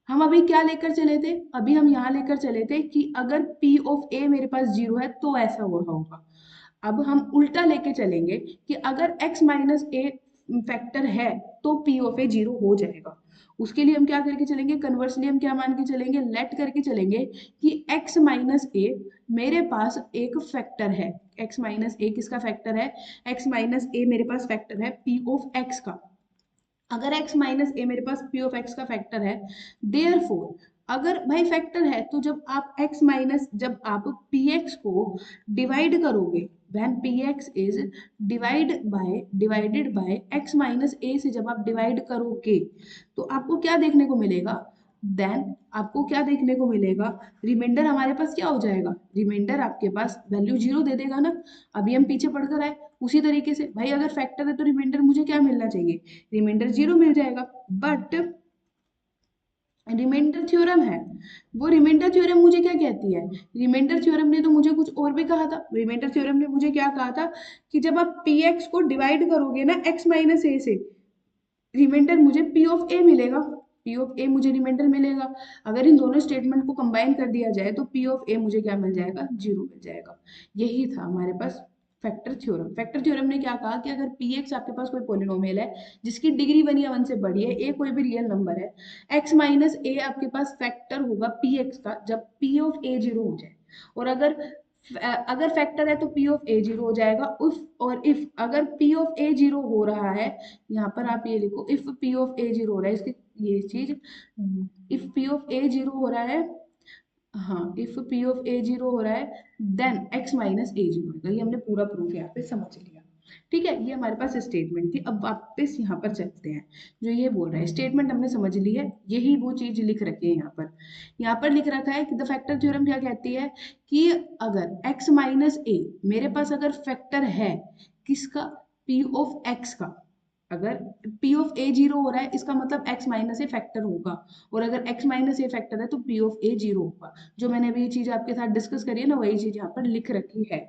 हम अभी क्या लेकर चले थे, अभी हम यहाँ लेकर चले थे कि अगर p ऑफ a मेरे पास 0 है तो ऐसा हो रहा होगा। अब हम उल्टा लेके चलेंगे कि अगर x माइनस ए फैक्टर है तो p ऑफ ए 0 हो जाएगा। उसके लिए हम क्या करके चलेंगे, कन्वर्सली हम क्या मान के चलेंगे, लेट करके चलेंगे कि x माइनस ए मेरे पास एक फैक्टर है, x माइनस ए किसका फैक्टर है, x माइनस ए मेरे पास फैक्टर है p ऑफ x का। अगर x माइनस ए मेरे पास p ऑफ x का फैक्टर है, देयरफॉर अगर भाई फैक्टर है, तो जब आप px को डिवाइड करोगे, when px is divided by x minus a से जब आप डिवाइड करोगे, तो आपको क्या देखने को मिलेगा, देन आपको क्या देखने को मिलेगा, रिमाइंडर हमारे पास क्या हो जाएगा, रिमाइंडर आपके पास वैल्यू 0 दे देगा ना। अभी हम पीछे पढ़कर आए उसी तरीके से, भाई अगर फैक्टर है तो रिमाइंडर मुझे क्या मिलना चाहिए, रिमाइंडर 0 मिल जाएगा। बट रिमाइंडर थ्योरम है। वो रिमाइंडर थ्योरम मुझे क्या कहती है, रिमाइंडर थ्योरम ने तो मुझे कुछ और भी कहा था। रिमाइंडर थ्योरम ने मुझे क्या कहा था कि जब आप पी एक्स को डिवाइड करोगे ना एक्स माइनस ए से, रिमाइंडर मुझे पी ऑफ ए मिलेगा। पी ऑफ ए मुझे रिमाइंडर मिलेगा। अगर इन दोनों स्टेटमेंट को कंबाइन कर दिया जाए तो पी ऑफ ए मुझे क्या मिल जाएगा, जीरो मिल जाएगा। यही था हमारे पास फैक्टर थ्योरम। फैक्टर थ्योरम ने क्या कहा कि अगर पी एक्स आपके पास कोई पोलिनोमियल है जिसकी डिग्री 1 या 1 से बड़ी है, ए कोई भी रियल नंबर है, एक्स माइनस ए आपके पास फैक्टर होगा पी एक्स का जब पी ऑफ ए जीरो हो जाए। और अगर फैक्टर है तो पी ऑफ ए जीरो हो जाएगा। इफ अगर पी ऑफ ए जीरो हो रहा है, यहाँ पर आप ये लिखो, if P of A zero हो रहा है, इसकी ये चीज, if P of A zero हो रहा है, हाँ if P of A zero हो रहा है देन एक्स माइनस ए जीरो होगा। ये हमने पूरा प्रूफ यहाँ पे समझ लिया। ठीक है, ये हमारे पास स्टेटमेंट थी। अब वापस यहाँ पर चलते हैं। जो ये बोल रहा है स्टेटमेंट हमने समझ ली है, यही वो चीज लिख रखी है यहाँ पर। यहाँ पर लिख रखा है कि द फैक्टर थ्योरम क्या कहती है कि अगर x माइनस ए, मेरे पास अगर फैक्टर है किसका, p ऑफ x का, अगर p ऑफ a जीरो हो रहा है इसका मतलब x माइनस ए फैक्टर होगा। और अगर x माइनस ए फैक्टर है तो p ऑफ a जीरो होगा। जो मैंने अभी ये चीज आपके साथ डिस्कस करी है ना, वही चीज यहाँ पर लिख रखी है।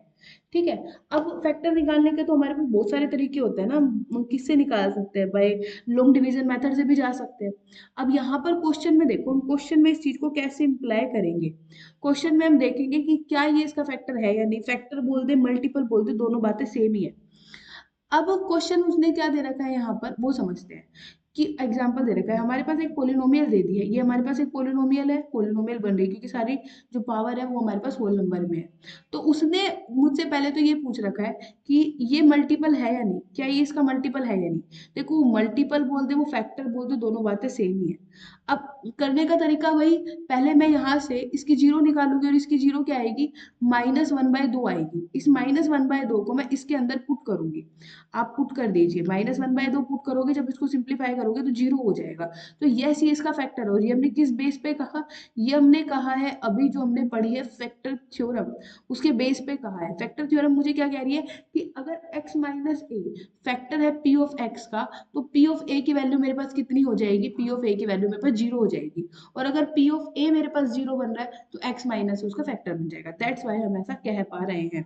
ठीक है, अब फैक्टर निकालने के तो हमारे पास बहुत सारे तरीके होते हैं ना, हम किससे निकाल सकते हैं भाई, लॉन्ग डिवीजन मेथड से भी जा सकते हैं। अब यहाँ पर क्वेश्चन में देखो, हम क्वेश्चन में इस चीज को कैसे इम्प्लाई करेंगे। क्वेश्चन में हम देखेंगे कि क्या ये इसका फैक्टर है या नहीं, फैक्टर बोल दे मल्टीपल बोल दे, दोनों बातें सेम ही है। अब क्वेश्चन उसने क्या दे रखा है यहाँ पर वो समझते हैं। कि एग्जांपल दे रखा है, हमारे पास एक पोलिनोमियल दे दी है, ये हमारे पास एक पोलिनोमियल है, पोलिनोमियल बन रही है क्योंकि सारी जो पावर है वो हमारे पास होल नंबर में है। तो उसने मुझसे पहले तो ये पूछ रखा है कि ये मल्टीपल है या नहीं, क्या ये इसका मल्टीपल है या नहीं। देखो मल्टीपल बोल दे वो फैक्टर बोल दे, दोनों बातें सेम ही है। अब करने का तरीका वही, पहले मैं यहाँ से इसकी जीरो निकालूंगी और इसकी जीरो क्या आएगी, -1/2 आएगी। इस -1/2 को मैं इसके अंदर पुट करूंगी। आप पुट कर दीजिए, -1/2 पुट करोगे, जब इसको सिंप्लीफाई करोगे तो जीरो हो जाएगा। तो यस ये इसका फैक्टर है। और ये हमने किस बेस पे कहा, ये हमने कहा है अभी जो हमने पढ़ी है फैक्टर थ्योरम, उसके बेस पे कहा है। फैक्टर थ्योरम मुझे क्या कह रही है कि अगर x माइनस ए फैक्टर है p ऑफ x का, तो p ऑफ a की वैल्यू मेरे पास कितनी हो जाएगी, p ऑफ a की वैल्यू मेरे पास जीरो हो जाएगी। और अगर p ऑफ a मेरे पास जीरो बन रहा है तो x माइनस उसका फैक्टर बन जाएगा। दैट्स वाई हम ऐसा कह पा रहे हैं।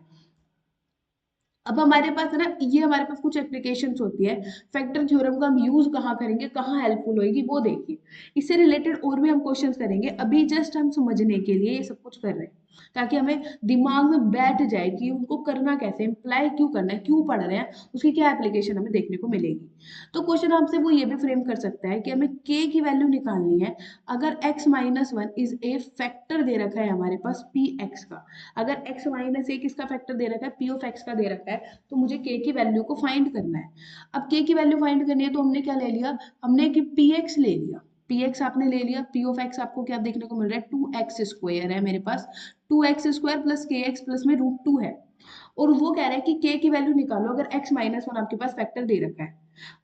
अब हमारे पास है ना, ये हमारे पास कुछ एप्लीकेशंस होती है। फैक्टर थ्योरम का हम यूज कहाँ करेंगे, कहाँ हेल्पफुल होगी वो देखिए। इससे रिलेटेड और भी हम क्वेश्चंस करेंगे, अभी जस्ट हम समझने के लिए ये सब कुछ कर रहे हैं ताकि हमें दिमाग में बैठ जाए कि उनको करना कैसे, इम्प्लाई क्यों करना है, क्यों पढ़ रहे हैं, उसकी क्या एप्लीकेशन हमें देखने को मिलेगी। तो क्वेश्चन आपसे वो ये भी फ्रेम कर सकता है कि हमें k की वैल्यू निकालनी है। अगर x minus one is a factor दे रखा है हमारे पास पी एक्स का, अगर x माइनस ए किसका फैक्टर दे रखा है, p ऑफ x का दे रखा है, तो मुझे k की वैल्यू को फाइंड करना है। अब k की वैल्यू फाइंड करनी है तो हमने क्या ले लिया, हमने कि पी एक्स ले लिया। पी एक्स आपने ले लिया, पी ऑफ एक्स आपको क्या देखने को मिल रहा है, 2x² है मेरे पास, 2x² प्लस के एक्स प्लस में √2 है। और वो कह रहा है कि k की वैल्यू निकालो अगर x माइनस वन आपके पास फैक्टर दे रखा है।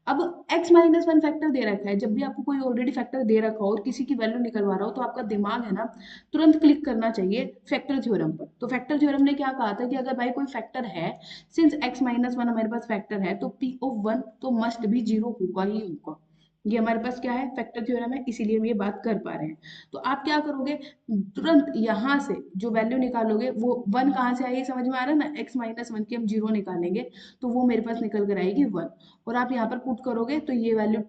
अब x माइनस वन फैक्टर दे रखा है, जब भी आपको कोई ऑलरेडी फैक्टर दे रखा हो और किसी की वैल्यू निकलवा रहा हो तो आपका दिमाग है ना तुरंत क्लिक करना चाहिए फैक्टर थ्योरम पर। तो फैक्टर थ्योरम ने क्या कहा था कि अगर भाई कोई फैक्टर है, सिंस x माइनस वन हमारे पास फैक्टर है तो p ऑफ वन तो मस्ट भी जीरो होगा ही होगा। ये हमारे पास क्या है, फैक्टर थ्योरम है, इसीलिए हम ये बात कर पा रहे हैं। तो आप क्या करोगे, तुरंत यहाँ से जो वैल्यू निकालोगे वो वन कहाँ से आएगी, समझ में आ रहा है ना, x माइनस वन की हम जीरो निकालेंगे तो वो मेरे पास निकल कर आएगी वन। और आप यहाँ पर पुट करोगे तो ये वैल्यू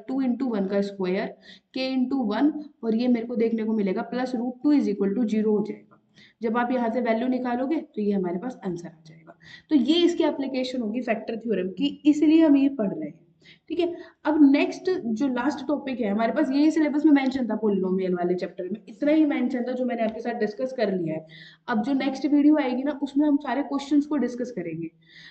टू इंटू वन का स्क्वायर, के इंटू वन, और ये मेरे को देखने को मिलेगा plus √2 is equal to zero हो जाएगा। जब आप यहाँ से वैल्यू निकालोगे तो ये हमारे पास आंसर आ जाएगा। तो ये इसकी एप्लीकेशन होगी फैक्टर थ्योरम की, इसलिए हम ये पढ़ रहे हैं। ठीक है, अब नेक्स्ट जो लास्ट टॉपिक है हमारे पास, यही सिलेबस में मेंशन था पोलिनोमियल वाले चैप्टर में, इतना ही मेंशन था जो मैंने आपके साथ डिस्कस कर लिया है। अब जो नेक्स्ट वीडियो आएगी ना उसमें हम सारे क्वेश्चंस को डिस्कस करेंगे।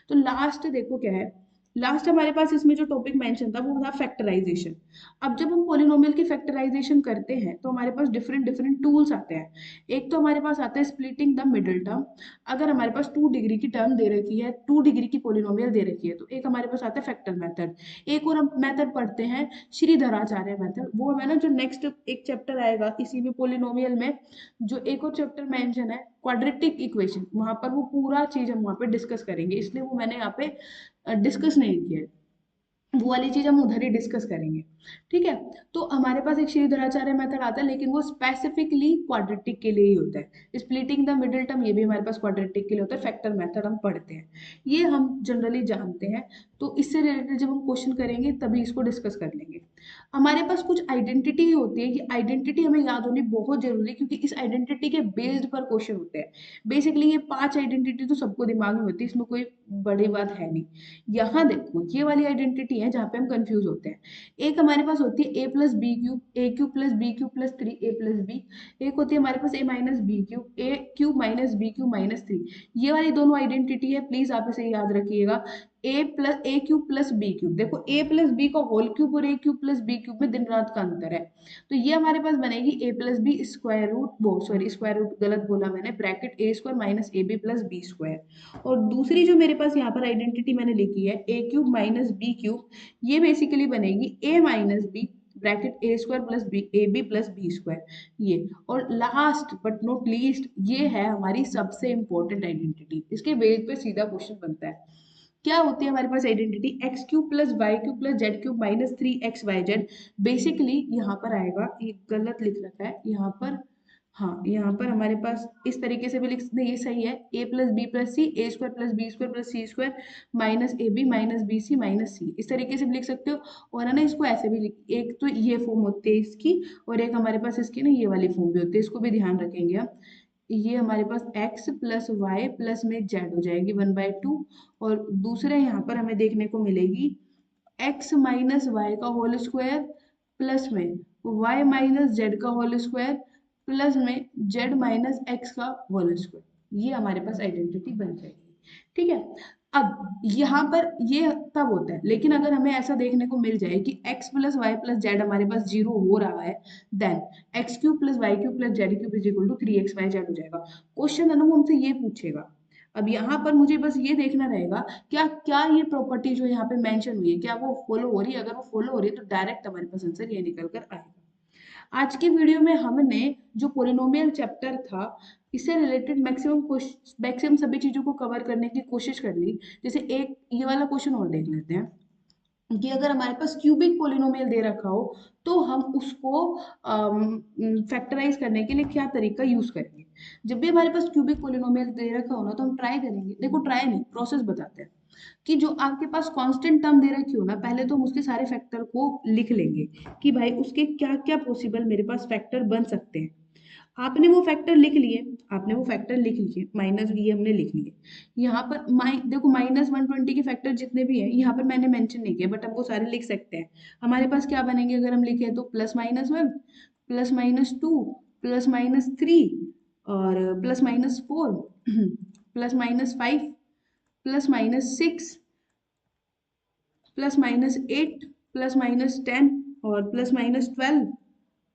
तो लास्ट देखो क्या है, लास्ट हमारे पास इसमें जो टॉपिक मेंशन था वो था फैक्टराइजेशन। अब जब हम पोलिनोमियल की फैक्टराइजेशन करते हैं तो हमारे पास डिफरेंट डिफरेंट टूल्स आते हैं। एक तो हमारे पास आता है स्प्लिटिंग द मिडिल टर्म। अगर हमारे पास 2 डिग्री की टर्म दे रखी है, 2 डिग्री की पोलिनोमियल दे रखी है, तो एक हमारे पास आता है फैक्टर मेथड। एक और हम मेथड पढ़ते हैं श्रीधराचार्य मेथड, वो हमें ना जो नेक्स्ट एक चैप्टर आएगा इसी में पोलिनोमियल में, जो एक और चैप्टर मेंशन है क्वाड्रेटिक इक्वेशन, वहां पर वो पूरा चीज हम वहां पे डिस्कस करेंगे, इसलिए वो मैंने यहाँ पे डिस्कस नहीं किया है। वो वाली चीज हम उधर ही डिस्कस करेंगे। ठीक है, तो हमारे पास एक श्रीधराचार्य मेथड आता है, लेकिन वो स्पेसिफिकली क्वाड्रेटिक के लिए ही होता है। स्प्लिटिंग द मिडिल टर्म ये भी हमारे पास क्वाड्रेटिक के लिए होता है। फैक्टर मेथड हम पढ़ते हैं, ये हम जनरली जानते हैं। तो इससे रिलेटेड जब हम क्वेश्चन करेंगे तभी इसको डिस्कस कर लेंगे। हमारे पास कुछ आइडेंटिटी होती है, ये आइडेंटिटी हमें याद होनी बहुत जरूरी है, क्योंकि इस आइडेंटिटी के बेस्ड पर क्वेश्चन होते हैं। बेसिकली ये 5 आइडेंटिटी तो सबको दिमाग में होती है, इसमें कोई बड़ी बात है नहीं। यहाँ देखो ये वाली आइडेंटिटी है जहाँ पे हम कंफ्यूज होते हैं। एक हमारे पास होती है a plus b cube, a cube plus b cube plus 3 a plus b. एक होती है हमारे पास a minus b cube, a cube minus b cube minus 3। ये वाली दोनों आइडेंटिटी है, प्लीज आप इसे याद रखिएगा। ए क्यूब प्लस बी क्यूब, देखो ए प्लस बी का होल क्यूब और ए क्यूब प्लस बी क्यूब में दिन रात का अंतर है। तो ये हमारे पास बनेगी a plus b square root, वो सॉरी स्क्वायर रूट गलत बोला मैंने, bracket a square minus a b plus b square. और दूसरी जो मेरे पास यहाँ पर आइडेंटिटी मैंने लिखी है a cube minus b cube, ये बेसिकली बनेगी a minus b bracket a square plus b a b plus b square ये। और लास्ट बट नॉट लीस्ट ये है हमारी सबसे इंपॉर्टेंट आइडेंटिटी, इसके बेस पे सीधा क्वेश्चन बनता है। क्या होती है हमारे पास identity, x cube plus y cube plus z cube minus 3xyz। Basically यहाँ पर आएगा, ये गलत लिख रखा है यहाँ पर, हाँ यहाँ पर हमारे पास इस तरीके से भी लिख सकते हैं, ये सही है, a plus b plus c a square plus b square plus c square minus a b minus b c minus c, इस तरीके से भी लिख सकते हो। और है ना, इसको ऐसे भी लिख, एक तो ये फॉर्म होती है इसकी, और एक हमारे पास इसकी ना ये वाली फॉर्म भी होती है, इसको भी ध्यान रखेंगे हम। ये हमारे पास x प्लस वाई प्लस में z हो जाएगी 1/2। और दूसरे यहाँ पर हमें देखने को मिलेगी x माइनस वाई का होल स्क्वायर प्लस में y माइनस जेड का होल स्क्वायर प्लस में z माइनस एक्स का होल स्क्वायर। ये हमारे पास आइडेंटिटी बन जाएगी। ठीक है, अब यहाँ पर ये तब होता है, लेकिन अगर हमें ऐसा देखने को मिल जाए कि x plus y plus z हमारे पास 0 हो रहा है, then x cube plus y cube plus z cube is equal to 3xyz हो जाएगा। क्वेश्चन है ना वो हमसे ये पूछेगा। अब यहाँ पर मुझे बस ये देखना रहेगा क्या क्या ये प्रॉपर्टी जो यहाँ पे मेंशन हुई है क्या वो फॉलो हो रही है। अगर वो फॉलो हो रही है तो डायरेक्ट हमारे पास आंसर ये निकल कर आएगा। आज की वीडियो में हमने जो पोलिनोमियल चैप्टर था इससे रिलेटेड मैक्सिमम सभी चीजों को कवर करने की कोशिश कर ली। जैसे एक ये वाला क्वेश्चन और देख लेते हैं कि अगर हमारे पास क्यूबिक पोलिनोमियल दे रखा हो तो हम उसको फैक्टराइज करने के लिए क्या तरीका यूज करेंगे। जब भी हमारे पास क्यूबिक पोलिनोमियल दे रखा हो ना तो हम ट्राई करेंगे, देखो ट्राई नहीं प्रोसेस बताते हैं, कि जो आपके पास कांस्टेंट टर्म दे रखी हो ना पहले तो हम उसके सारे फैक्टर को लिख लेंगे कि भाई उसके क्या क्या पॉसिबल मेरे पास फैक्टर बन सकते हैं। आपने वो फैक्टर लिख लिए, आपने वो फैक्टर लिख लिए, माइनस भी हमने लिख लिए। यहाँ पर देखो -120 के फैक्टर जितने भी हैं यहाँ पर मैंने मेंशन नहीं किया, बट हम वो सारे लिख सकते हैं। हमारे पास क्या बनेंगे अगर हम लिखे तो +-1 +-2 +-3 और +-4 +-5 +-6 +-8 +-10 और +-12।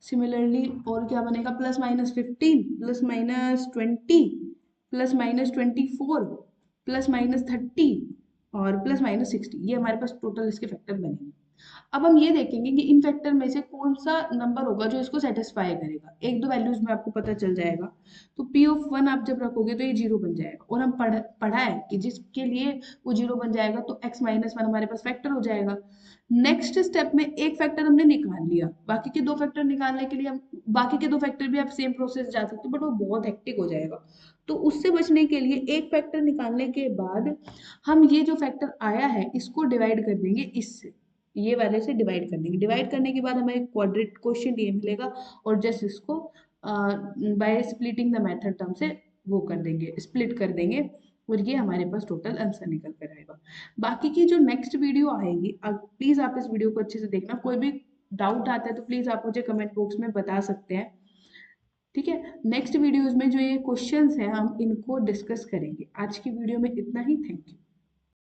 सिमिलरली और क्या बनेगा +-15 +-20 +-24 +-30 और +-60। ये हमारे पास टोटल इसके फैक्टर बनेंगे। अब हम ये देखेंगे कि इन फैक्टर में से कौन सा नंबर होगा जो इसको सेटिस्फाई करेगा। एक दो वैल्यूज में आपको पता चल जाएगा। तो P(1) आप जब रखोगे तो ये 0 बन जाएगा, और हम पढ़ा है कि जिसके लिए वो 0 बन जाएगा तो x-1 हमारे पास फैक्टर हो जाएगा। नेक्स्ट स्टेप में एक फैक्टर हमने निकाल लिया, बाकी के दो फैक्टर निकालने के लिए हम बाकी के दो फैक्टर भी आप सेम प्रोसेस जा सकते हो, बट वो बहुत हेक्टिक हो जाएगा। तो उससे बचने के लिए एक फैक्टर निकालने के बाद हम ये जो फैक्टर आया है इसको डिवाइड कर देंगे इससे, ये वाले से डिवाइड कर देंगे। डिवाइड करने के बाद हमें क्वाड्रेट क्वेश्चन ये मिलेगा, और जस्ट इसको by splitting the method term से वो कर देंगे, स्प्लिट कर देंगे, और ये हमारे पास टोटल आंसर निकल कर आएगा। बाकी की जो नेक्स्ट वीडियो आएगी, प्लीज आप इस वीडियो को अच्छे से देखना। कोई भी डाउट आता है तो प्लीज आप मुझे कमेंट बॉक्स में बता सकते हैं। ठीक है, नेक्स्ट वीडियोज में जो ये क्वेश्चंस हैं हम इनको डिस्कस करेंगे। आज की वीडियो में इतना ही, थैंक यू।